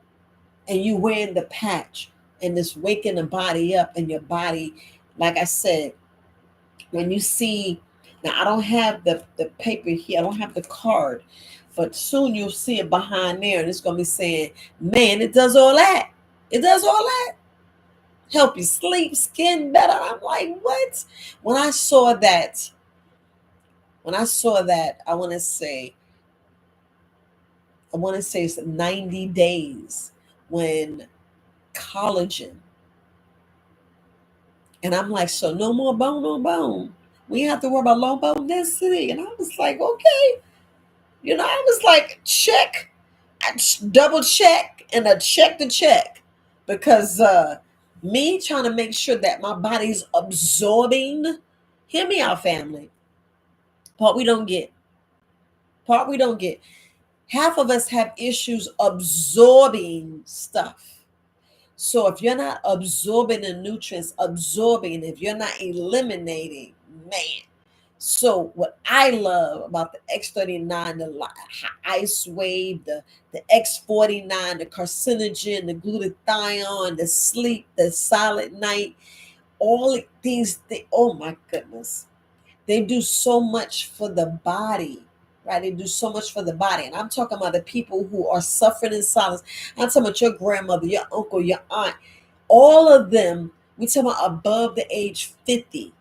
and you wearing the patch and it's waking the body up, and your body, like I said, when you see, now I don't have the paper here, I don't have the card, but soon you'll see it behind there, and it's going to be saying, man, it does all that. It does all that. Help you sleep, skin better. I'm like, what? When I saw that, I want to say it's 90 days when collagen. And I'm like, so no more bone on bone. We have to worry about low bone density. And I was like, okay. I was like, check. I double check and I check the check. Because me trying to make sure that my body's absorbing. Hear me out, family. Part we don't get. Half of us have issues absorbing stuff. So if you're not absorbing the nutrients, if you're not eliminating, man, So what I love about the X39, the ice wave, the X49, the carcinogen, the glutathione, the sleep, the silent night, all of these things, oh my goodness, they do so much for the body, right? They do so much for the body. And I'm talking about the people who are suffering in silence. I'm talking about your grandmother, your uncle, your aunt, all of them. We talking about above the age 50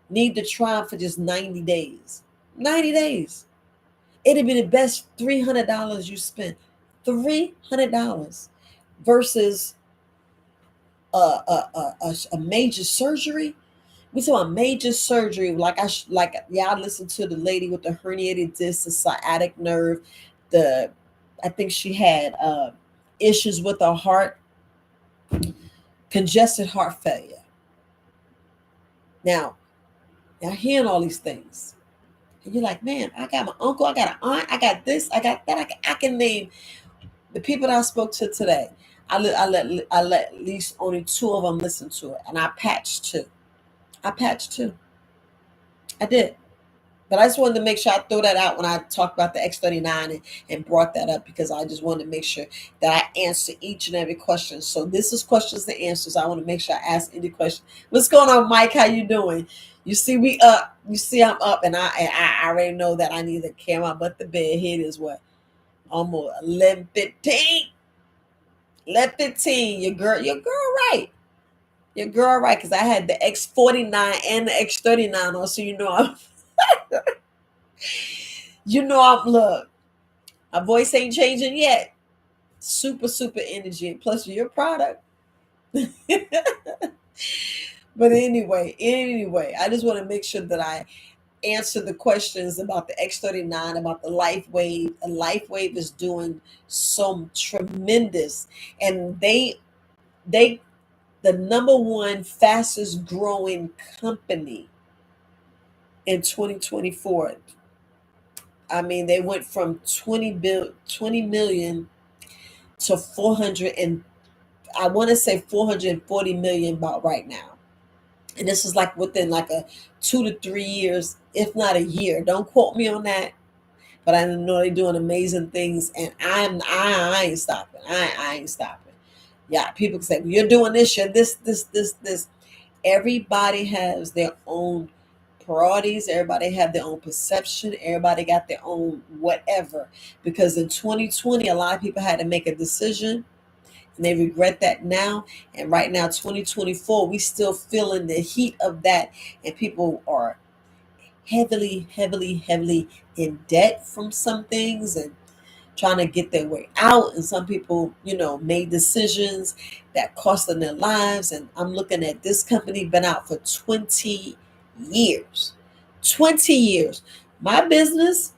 need to try for just 90 days. 90 days. It'd be the best $300 you spend. $300 versus a major surgery. We saw a major surgery, I listened to the lady with the herniated disc, the sciatic nerve, I think she had issues with her heart, congested heart failure. Now, you're hearing all these things, and you're like, man, I got my uncle, I got an aunt, I got this, I got that. I can name the people that I spoke to today. I let at least only 2 of them listen to it, and I patched 2. I did. But I just wanted to make sure I throw that out when I talked about the X39 and brought that up, because I just wanted to make sure that I answer each and every question. So this is questions and answers. I want to make sure I ask any question. What's going on, Mike? How you doing? You see we up. You see I'm up, and I already know that I need to carry my butt to bed. Here it is, what? Almost 11:15. 11:15. Your girl right. Your girl right, because I had the X49 and the X39 on, so look, my voice ain't changing yet. Super, super energy. Plus your product. But anyway, I just want to make sure that I answer the questions about the X39, about the Life Wave. The Life Wave is doing some tremendous, and they the number one fastest growing company in 2024. I mean, they went from 20 million to 400, and I want to say 440 million about right now. And this is like within like a 2 to 3 years, if not a year. Don't quote me on that, but I know they're doing amazing things, and I ain't stopping. I ain't stopping. Yeah, people say, well, you're doing this, you're this. Everybody has their own priorities. Everybody have their own perception. Everybody got their own whatever. Because in 2020, a lot of people had to make a decision, and they regret that now. And right now, 2024, we still feeling the heat of that, and people are heavily in debt from some things and trying to get their way out. And some people, made decisions that cost them their lives. And I'm looking at this company, been out for 20 years. 20 years. My business,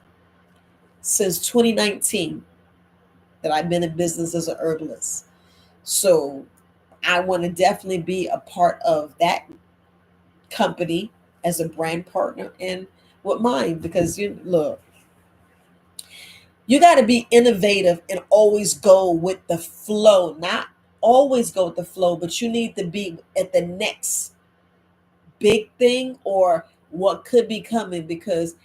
since 2019, that I've been in business as a herbalist. So I want to definitely be a part of that company as a brand partner and with mine, because look, you got to be innovative and always go with the flow. Not always go with the flow, but you need to be at the next big thing or what could be coming, because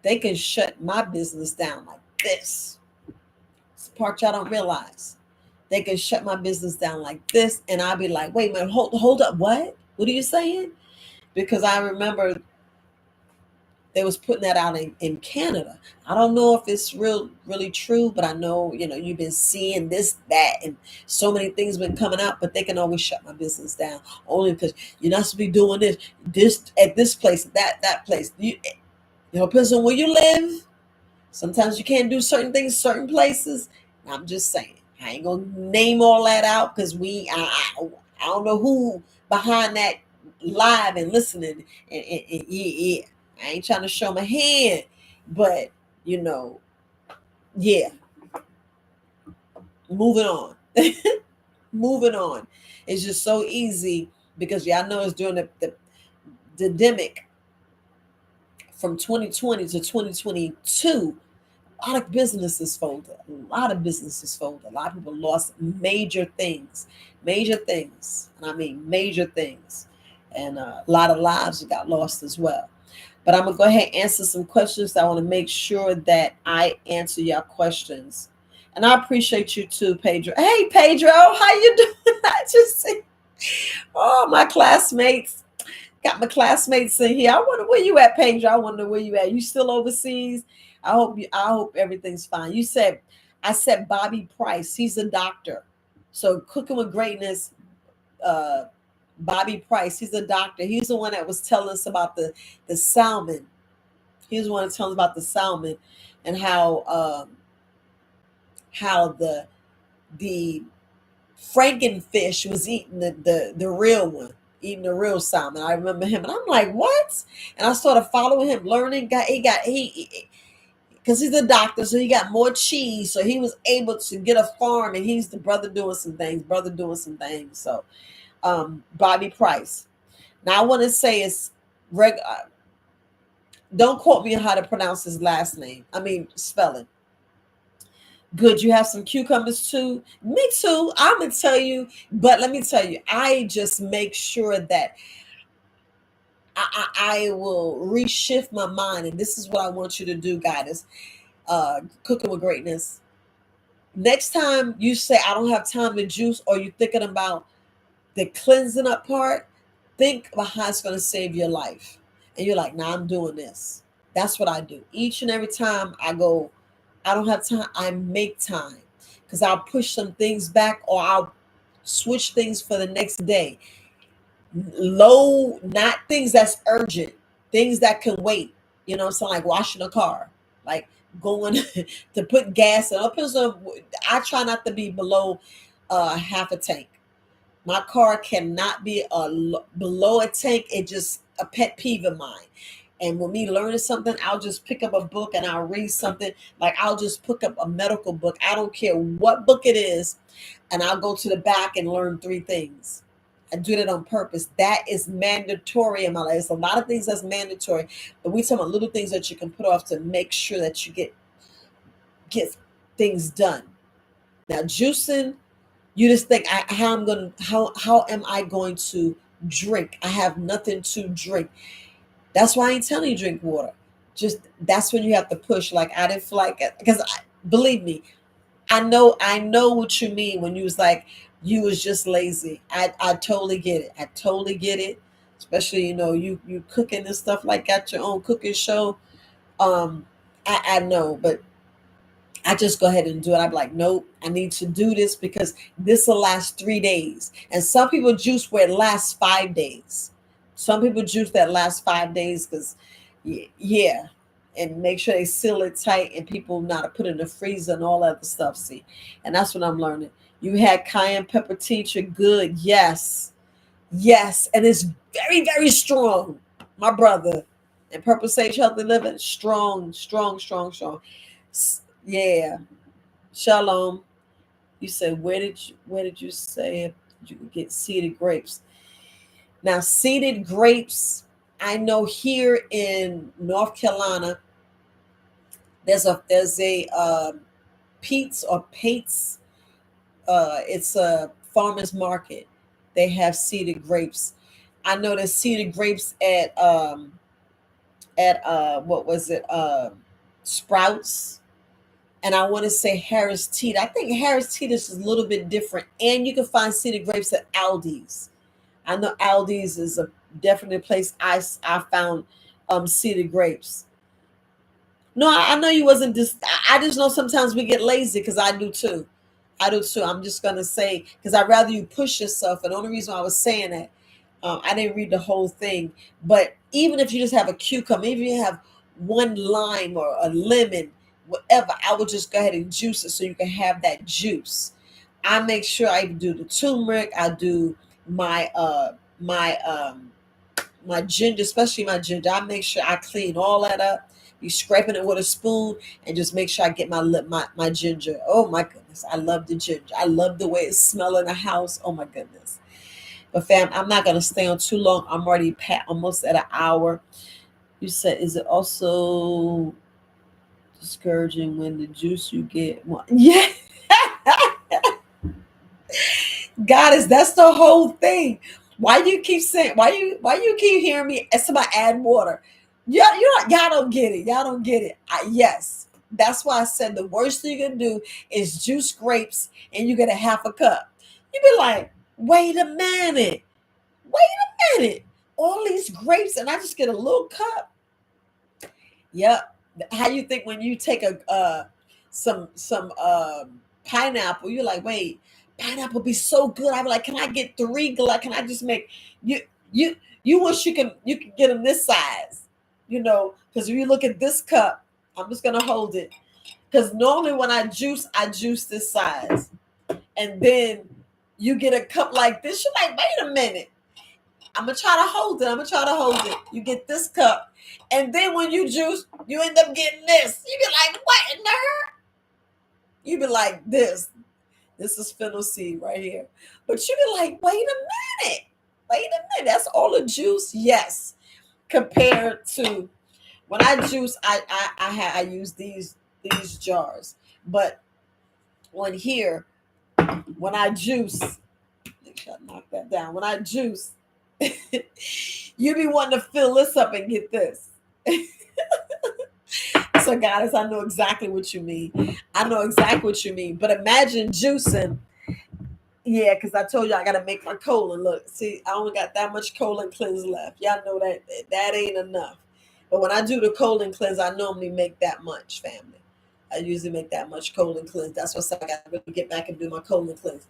they can shut my business down like this. It's the part y'all don't realize. They can shut my business down like this, and I'll be like, wait a minute, hold up, what are you saying? Because I remember they was putting that out in Canada. I don't know if it's really true, but I know, you've been seeing this, that, and so many things been coming out, but they can always shut my business down only because you're not supposed to be doing this at this place, that place. Depends on where you live. Sometimes you can't do certain things, certain places. I'm just saying. I ain't gonna name all that out because I don't know who behind that live and listening. And yeah. I ain't trying to show my hand, but yeah. Moving on. Moving on. It's just so easy because y'all know it's during the pandemic from 2020 to 2022. A lot of businesses folded. A lot of people lost major things. And I mean major things. And a lot of lives got lost as well. But I'm gonna go ahead and answer some questions. I want to make sure that I answer your questions. And I appreciate you too, Pedro. Hey Pedro, how you doing? I just see, oh, my classmates. Got my classmates in here. I wonder where you at, Pedro. I wonder where you at. You still overseas? I hope everything's fine. You said, I said Bobby Price. He's a doctor. So Cooking with Greatness, uh, Bobby Price, he's a doctor. He's the one that was telling us about the salmon. He was the one that telling us about the salmon and how the Frankenfish was eating the real one, eating the real salmon. I remember him, and I'm like, what? And I started following him, learning. He because he's a doctor, so he got more cheese, so he was able to get a farm, and he's the brother doing some things. So, Bobby Price. Now I want to say it's reg. Don't quote me on how to pronounce his last name. I mean spelling. Good. You have some cucumbers too. Me too. I'm gonna tell you, but let me tell you, I just make sure that I will reshift my mind, and this is what I want you to do, guys. Cooking with Greatness. Next time you say I don't have time to juice, or you're thinking about the cleansing up part, think about how it's going to save your life. And you're like, nah, I'm doing this. That's what I do. Each and every time I go, I don't have time, I make time. Because I'll push some things back, or I'll switch things for the next day. Low, not things that's urgent, things that can wait. You know, something like washing a car, like going to put gas in. I try not to be below half a tank. My car cannot be below a tank. It just a pet peeve of mine. And when me learning something, I'll just pick up a book and I'll read something. Like I'll just pick up a medical book. I don't care what book it is, and I'll go to the back and learn 3 things. I do that on purpose. That is mandatory in my life. There's a lot of things that's mandatory, but we talk about little things that you can put off to make sure that you get things done. Now juicing, you just think how am I going to drink? I have nothing to drink. That's why I ain't telling you drink water. Just that's when you have to push. Like I didn't feel like it because believe me, I know what you mean when you was like you was just lazy. I totally get it. I totally get it. Especially you cooking and stuff like got your own cooking show. I know, but I just go ahead and do it. I'm like, nope, I need to do this because this will last 3 days. And some people juice where it lasts 5 days. Some people juice that last 5 days because, yeah, and make sure they seal it tight and people not to put it in the freezer and all that other stuff. See, and that's what I'm learning. You had cayenne pepper teacher, good, yes, yes, and it's very, very strong, my brother. And purple sage healthy living, strong, strong, strong, strong. Yeah. Shalom. You said where did you say you could get seeded grapes? Now seeded grapes, I know here in North Carolina, there's a Pete's or Pate's. It's a farmer's market. They have seeded grapes. I know there's seeded grapes at what was it? Sprouts. And I want to say Harris Teeter. I think Harris Teeter is a little bit different. And you can find seeded grapes at Aldi's. I know Aldi's is a definitely a place I found seeded grapes. No, I know you wasn't just. I just know sometimes we get lazy because I do too. I do too. I'm just gonna say because I'd rather you push yourself. And the only reason why I was saying that, I didn't read the whole thing. But even if you just have a cucumber, even if you have one lime or a lemon, whatever, I would just go ahead and juice it so you can have that juice. I make sure I do the turmeric. I do my ginger, especially my ginger. I make sure I clean all that up. You scraping it with a spoon and just make sure I get my ginger. Oh my goodness, I love the ginger. I love the way it smells in the house. Oh my goodness. But fam, I'm not gonna stay on too long. I'm already almost at an hour. You said, is it also discouraging when the juice you get? Yeah. Goddess, that's the whole thing. Why you keep saying? Why you keep hearing me? It's about add water. Yeah, y'all don't get it. Y'all don't get it. Yes. That's why I said the worst thing you can do is juice grapes and you get a half a cup. You be like, wait a minute. Wait a minute. All these grapes and I just get a little cup. Yep. How you think when you take a some pineapple, you're like, wait, pineapple be so good. I'm like, can I get three? Can I just make you you you wish you could get them this size, because if you look at this cup, I'm just gonna hold it. Because normally when I juice this size, and then you get a cup like this, you're like, wait a minute. I'm gonna try to hold it. I'm gonna try to hold it. You get this cup, and then when you juice, you end up getting this. You be like, "What in the hell?" You be like, "This. This is fennel seed right here." But you be like, "Wait a minute. Wait a minute. That's all the juice." Yes, compared to when I juice, I use these jars. But when I juice, make sure I knock that down. When I juice. You be wanting to fill this up and get this. So, guys, I know exactly what you mean. I know exactly what you mean. But imagine juicing. Yeah, because I told you I got to make my colon. Look, see, I only got that much colon cleanse left. Y'all know that ain't enough. But when I do the colon cleanse, I normally make that much, family. I usually make that much colon cleanse. That's what I got to really get back and do my colon cleanse.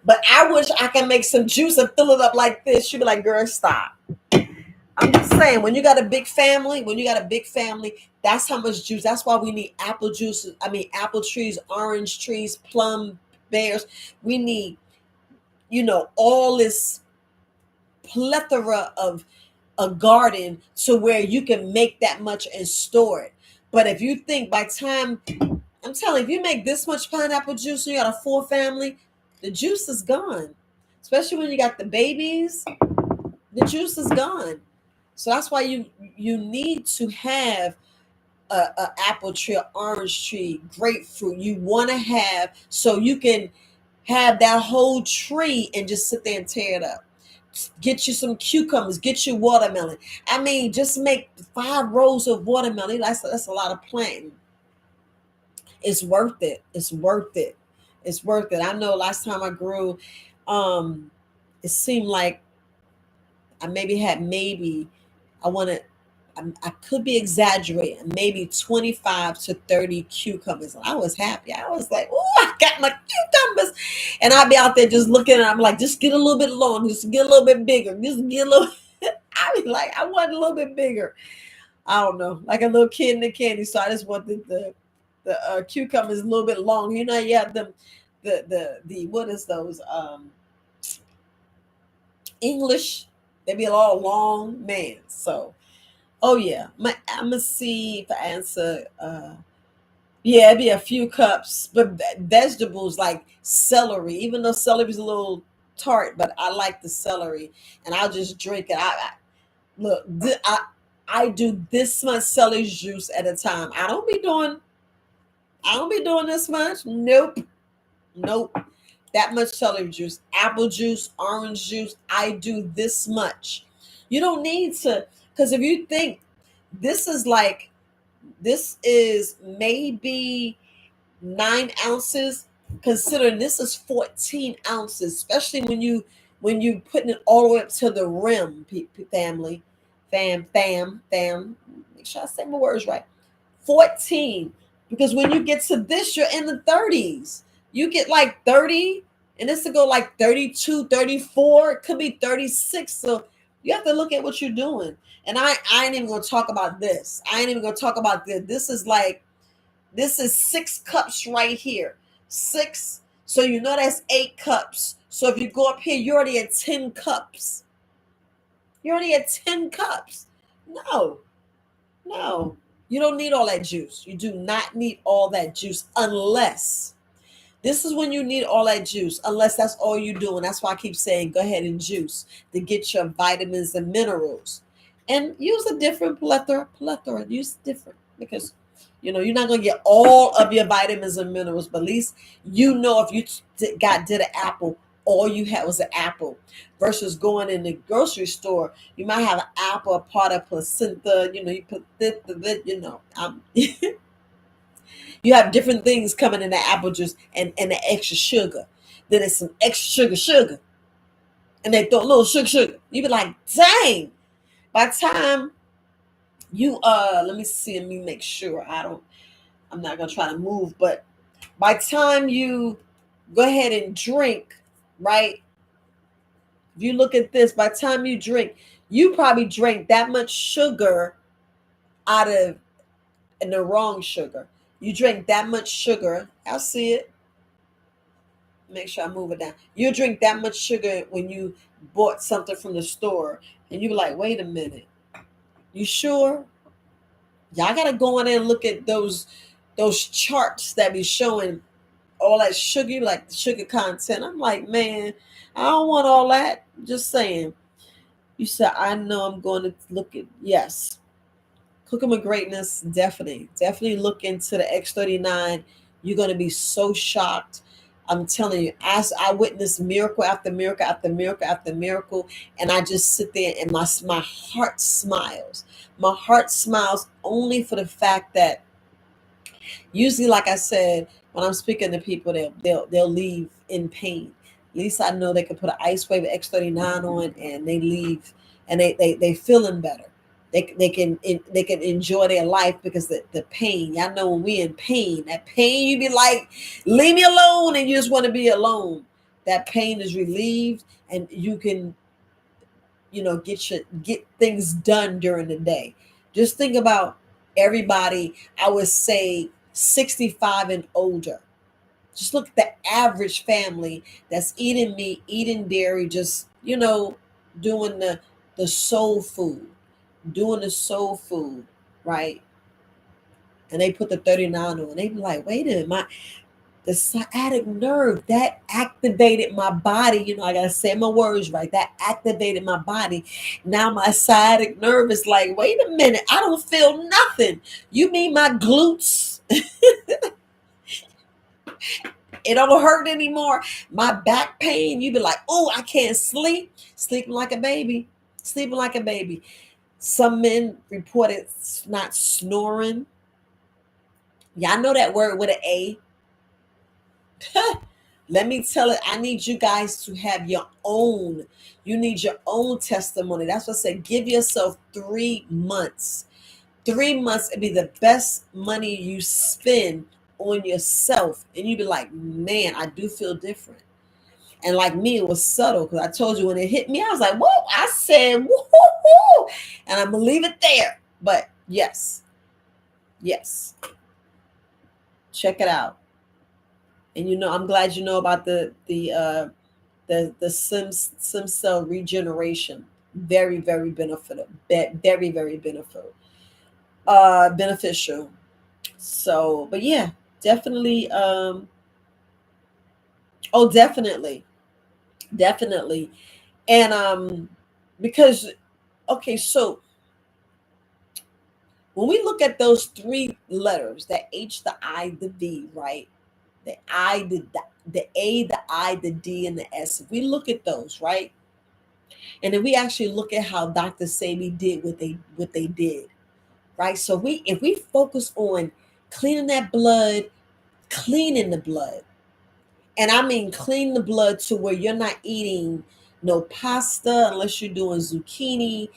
But I wish I can make some juice and fill it up like this. You'd be like, girl, stop. I'm just saying, when you got a big family, that's how much juice. That's why we need apple juice. I mean, apple trees, orange trees, plum bears. We need, all this plethora of a garden to where you can make that much and store it. But if you think by time, I'm telling you, if you make this much pineapple juice and you got a full family, the juice is gone. Especially when you got the babies, the juice is gone. So that's why you need to have a apple tree, an orange tree, grapefruit. You want to have so you can have that whole tree and just sit there and tear it up. Get you some cucumbers, get you watermelon. I mean, just make 5 rows of watermelon. That's a lot of planting. It's worth it. It's worth it. It's worth it. I know last time I grew, it seemed like I I could be exaggerating, maybe 25 to 30 cucumbers. And I was happy. I was like, oh, I got my cucumbers. And I'd be out there just looking and I'm like, just get a little bit long, just get a little bit bigger, just get a little. I be like, I want a little bit bigger. I don't know, like a little kid in the candy. So I just wanted the cucumbers a little bit long. You have them, the what is those? English, they be all long, man. So, oh yeah, I'm gonna see if I answer. Yeah, it'd be a few cups, but vegetables like celery, even though celery is a little tart, but I like the celery, and I'll just drink it. Look, I do this much celery juice at a time. I don't be doing this much. Nope, nope. That much celery juice, apple juice, orange juice. I do this much. You don't need to, because if you think this is maybe 9 ounces, considering this is 14 ounces, especially when you putting it all the way up to the rim, family, fam. Make sure I say my words right. 14, because when you get to this, you're in the 30s. You get like 30, and this will go like 32, 34. It could be 36. So you have to look at what you're doing. And I ain't even gonna talk about this. I ain't even gonna talk about this. This is 6 cups right here. 6. So that's 8 cups. So if you go up here, you're already at 10 cups. You're already at 10 cups. No. You don't need all that juice. You do not need all that juice unless this is when you need all that juice, unless that's all you're doing. That's why I keep saying go ahead and juice to get your vitamins and minerals. And use a different plethora. Use different because you're not going to get all of your vitamins and minerals, but at least if you did an apple, all you had was an apple, versus going in the grocery store, you might have an apple, a part of placenta, you put this, you have different things coming in the apple juice, and the extra sugar. Then it's some extra sugar. And they throw a little sugar. You be like, dang. By the time you let me see, let me make sure I'm not gonna try to move, but by the time you go ahead and drink, right? If you look at this, by the time you drink, you probably drank that much sugar out of, and the wrong sugar. You drink that much sugar. I'll see it. Make sure I move it down. You drink that much sugar when you bought something from the store, and you be like, wait a minute, you sure? Y'all gotta go in there and look at those charts that be showing all that sugar, like the sugar content. I'm like, man, I don't want all that. Just saying. You said, I know I'm going to look at, yes. Cooking with Greatness, definitely look into the X39. You're going to be so shocked. I'm telling you, as I witnessed miracle after miracle after miracle after miracle, and I just sit there and my heart smiles. My heart smiles only for the fact that usually, like I said, when I'm speaking to people, they'll leave in pain. At least I know they can put an Ice Wave X39 on, and they leave, and they feeling better. They can enjoy their life, because the pain. Y'all know when we in pain, that pain, you be like, leave me alone, and you just want to be alone. That pain is relieved, and you can get things done during the day. Just think about everybody, I would say 65 and older. Just look at the average family that's eating meat, eating dairy, just doing the soul food, right? And they put the 39 on. They be like, wait a minute, the sciatic nerve that activated my body. I gotta say my words right. That activated my body. Now my sciatic nerve is like, wait a minute, I don't feel nothing. You mean my glutes? It don't hurt anymore. My back pain, you be like, oh, I can't sleep. Sleeping like a baby. Some men reported not snoring. Y'all know that word with an A. Let me tell it. I need you guys to have your own. You need your own testimony. That's what I said. Give yourself 3 months. 3 months, it'd be the best money you spend on yourself. And you'd be like, man, I do feel different. And like me, it was subtle, because I told you when it hit me, I was like, whoa, I said, woo. And I'm going to leave it there. But yes. Check it out. And I'm glad you know about the stem cell regeneration. Very, very beneficial. Very, very beneficial. So, but yeah, definitely. Definitely. And because, okay, so when we look at those 3 letters, the H, the I, the V, right? The I, the A, the I, the D, and the S. If we look at those, right? And then we actually look at how Dr. Sebi did what they did, right? So if we focus on cleaning that blood, cleaning the blood, and I mean clean the blood to where you're not eating no pasta unless you're doing zucchini,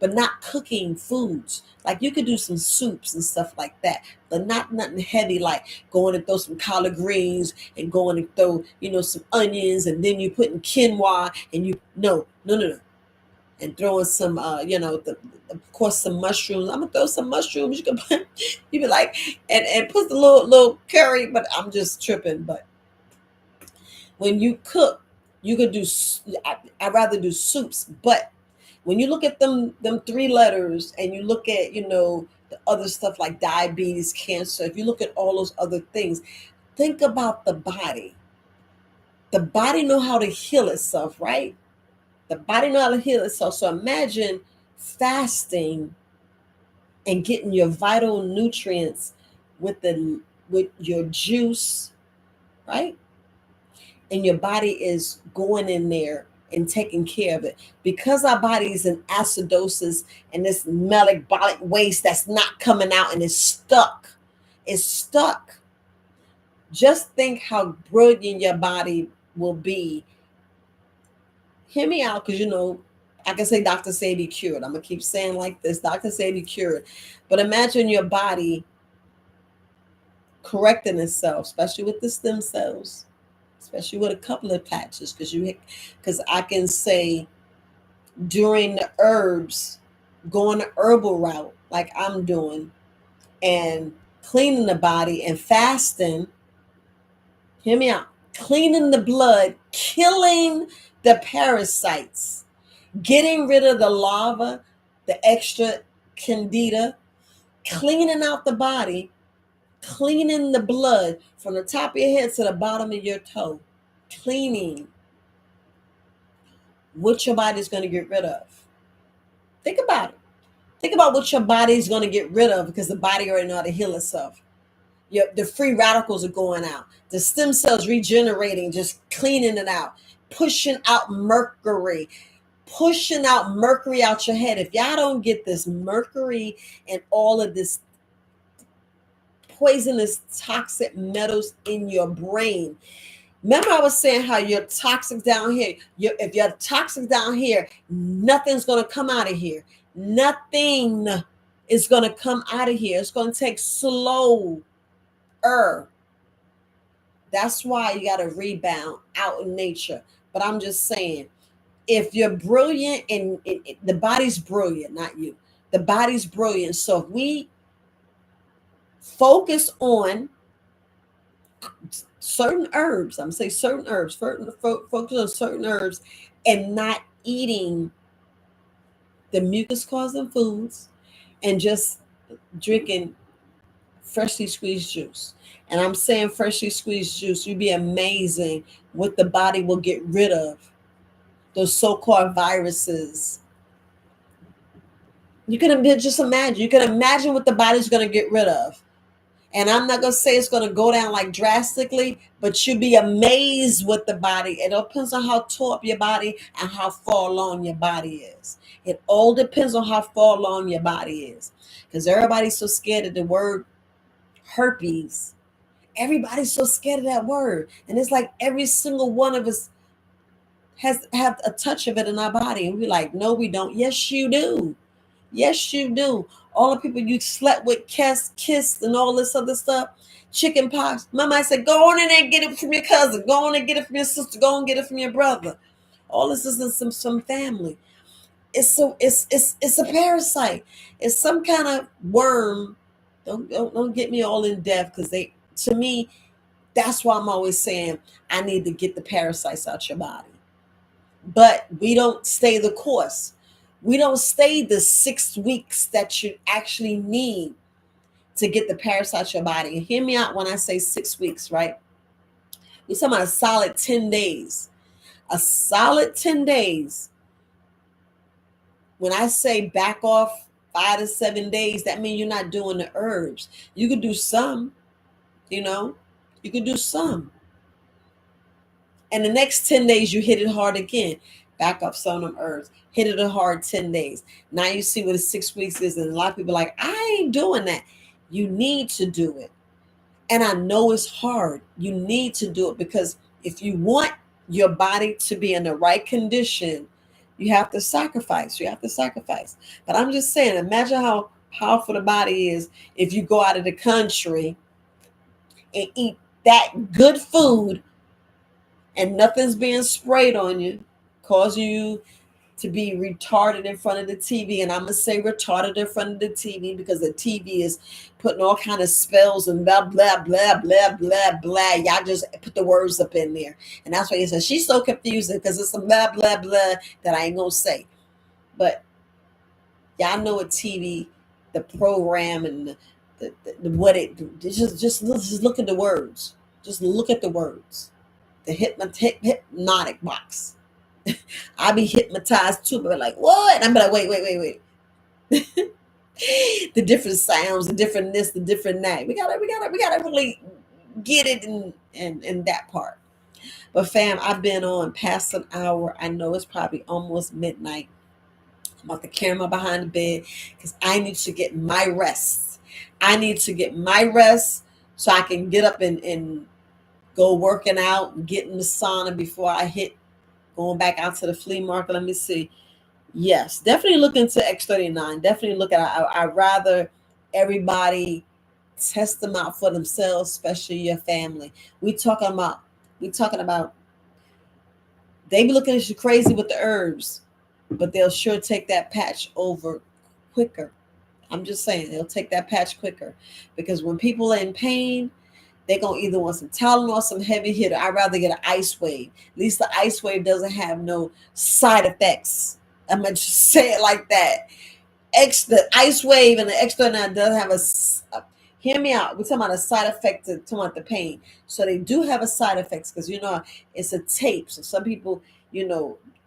but not cooking foods. Like you could do some soups and stuff like that, but not nothing heavy, like going to throw some collard greens and going to throw, some onions, and then you putting quinoa, and no. And throwing some, of course, some mushrooms. I'm gonna throw some mushrooms. You be like, and put the little curry. But I'm just tripping. But when you cook, you could do. I'd rather do soups. But when you look at them 3 letters, and you look at the other stuff like diabetes, cancer. If you look at all those other things, think about the body. The body know how to heal itself, right? The body know how to heal itself. So imagine fasting and getting your vital nutrients with your juice, right? and your body is going in there and taking care of it. Because our body is in acidosis and this metabolic waste that's not coming out and is stuck. It's stuck. Just think how brilliant your body will be. Hear me out, because I can say doctor say be cured. I'm gonna keep saying like this, doctor say be cured. But imagine your body correcting itself, especially with the stem cells, especially with a couple of patches, because I can say during the herbs, going the herbal route like I'm doing, and cleaning the body and fasting. Hear me out. Cleaning the blood, killing the parasites, getting rid of the larva, the extra candida, cleaning out the body, cleaning the blood from the top of your head to the bottom of your toe, cleaning what your body's going to get rid of. Think about it. Think about what your body's going to get rid of, because the body already know how to heal itself. The free radicals are going out. The stem cells regenerating, just cleaning it out, pushing out mercury out your head. If y'all don't get this mercury and all of this poisonous toxic metals in your brain. Remember I was saying how you're toxic down here. If you're toxic down here, nothing's going to come out of here. Nothing is going to come out of here. It's going to take slower. That's why you got to rebound out in nature. But I'm just saying, if you're brilliant, and the body's brilliant, not you. The body's brilliant. So if we focus on certain herbs, I'm going to say certain herbs, focus on certain herbs, and not eating the mucus causing foods, and just drinking freshly squeezed juice. And I'm saying freshly squeezed juice, you'd be amazing what the body will get rid of. Those so-called viruses. You can just imagine. You can imagine what the body's going to get rid of. And I'm not going to say it's going to go down like drastically, but you'll be amazed what the body, it all depends on how tall up your body and how far along your body is. It all depends on how far along your body is. Because everybody's so scared of the word herpes. Everybody's so scared of that word. And it's like every single one of us have a touch of it in our body. And we're like, no, we don't. Yes, you do. Yes, you do. All the people you slept with, kissed, and all this other stuff, chicken pox. Mama said, go on in there and get it from your cousin. Go on and get it from your sister. Go and get it from your brother. All this is in some family. It's a parasite. It's some kind of worm. Don't get me all in depth, because to me, that's why I'm always saying I need to get the parasites out your body. But we don't stay the course. We don't stay the 6 weeks that you actually need to get the parasites out your body. And hear me out when I say 6 weeks, right? We're talking about a solid 10 days. A solid 10 days. When I say back off 5 to 7 days, that means you're not doing the herbs. You could do some, you could do some. And the next 10 days, you hit it hard again. Back up some of them herbs. Hit it a hard 10 days. Now you see what the 6 weeks is. And a lot of people are like, I ain't doing that. You need to do it. And I know it's hard. You need to do it, because if you want your body to be in the right condition, you have to sacrifice. You have to sacrifice. But I'm just saying, imagine how powerful the body is if you go out of the country and eat that good food, and nothing's being sprayed on you, causing you to be retarded in front of the TV. And I'm going to say retarded in front of the TV, because the TV is putting all kind of spells and blah, blah, blah, blah, blah, blah. Y'all just put the words up in there. And that's why he says she's so confusing, because it's some blah, blah, blah that I ain't going to say. But y'all know what TV, the program, and what it, just look at the words. Just look at the words. The hypnotic box. I be hypnotized too, but like, what? And I'm like, wait. The different sounds, the different this, the different that. We gotta really get it in that part. But fam, I've been on past an hour. I know it's probably almost midnight. I'm about the camera behind the bed because I need to get my rest. I need to get my rest so I can get up and go working out and get in the sauna before I hit going back out to the flea market. Let me see. Yes, definitely look into X39. Definitely look at it. I'd rather everybody test them out for themselves, especially your family. We talking about they be looking at you crazy with the herbs, but they'll sure take that patch over quicker. I'm just saying they'll take that patch quicker because when people are in pain, they're gonna either want some Tylenol or some heavy hitter. I'd rather get an ice wave. At least the ice wave doesn't have no side effects. I'm gonna just say it like that. The ice wave and the X39 doesn't have hear me out. We're talking about a side effect to talking about the pain. So they do have a side effects because it's a tape. So some people,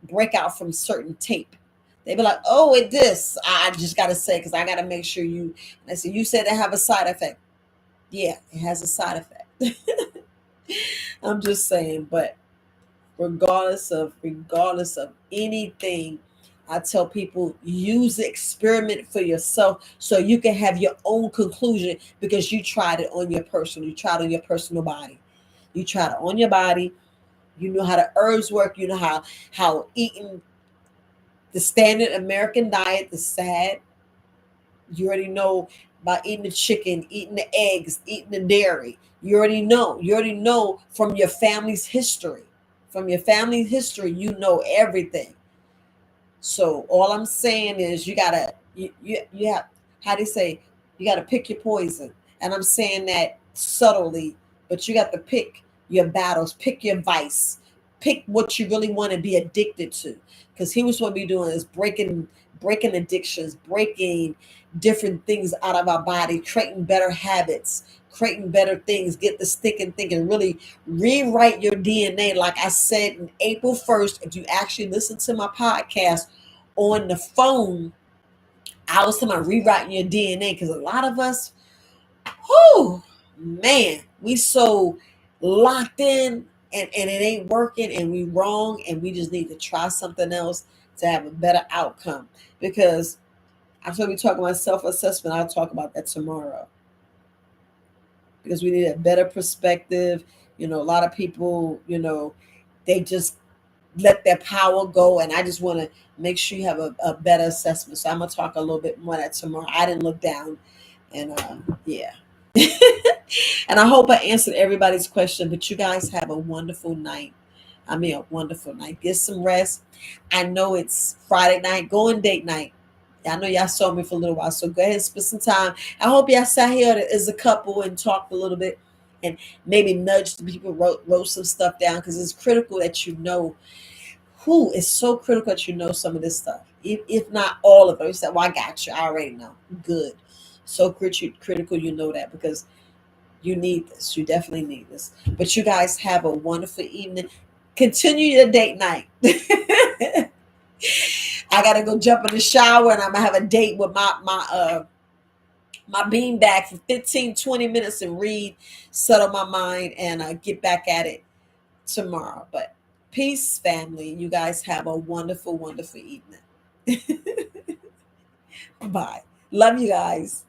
break out from certain tape. They be like, oh, it this. I just gotta say because I gotta make sure you. And I said, you said they have a side effect. Yeah, it has a side effect. I'm just saying, but regardless of anything, I tell people use the experiment for yourself so you can have your own conclusion because you tried it on you tried it on your personal body. You tried it on your body. You know how the herbs work. You know how eating the standard American diet, the sad. You already know about eating the chicken, eating the eggs, eating the dairy. You already know. You already know from your family's history. From your family's history, you know everything. So all I'm saying is you have how do you say you got to pick your poison, and I'm saying that subtly, but you got to pick your battles, pick your vice, pick what you really want to be addicted to, because he was what we doing is breaking addictions, breaking different things out of our body, creating better habits, creating better things, get the stick and think and really rewrite your DNA. Like I said in April 1st, if you actually listen to my podcast on the phone, I was talking about rewriting your DNA because a lot of us, whoo, man, we so locked in and it ain't working and we wrong and we just need to try something else to have a better outcome. Because I'm going to be talking about self-assessment. I'll talk about that tomorrow because we need a better perspective. A lot of people, they just let their power go. And I just want to make sure you have a better assessment. So I'm going to talk a little bit more of that tomorrow. I didn't look down. And yeah. And I hope I answered everybody's question. But you guys have a wonderful night. A wonderful night. Get some rest. I know it's Friday night, going date night. I know y'all saw me for a little while, so go ahead and spend some time. I hope y'all sat here as a couple and talked a little bit and maybe nudged the people, wrote some stuff down because it's critical that it's so critical that you know some of this stuff. If not all of it. You said, well, I got you. I already know. Good. So critical you know that because you need this. You definitely need this. But you guys have a wonderful evening. Continue your date night. I gotta go jump in the shower and I'm gonna have a date with my bean bag for 15-20 minutes and read, settle my mind, and get back at it tomorrow. But peace, family. You guys have a wonderful, wonderful evening. Bye. Love you guys.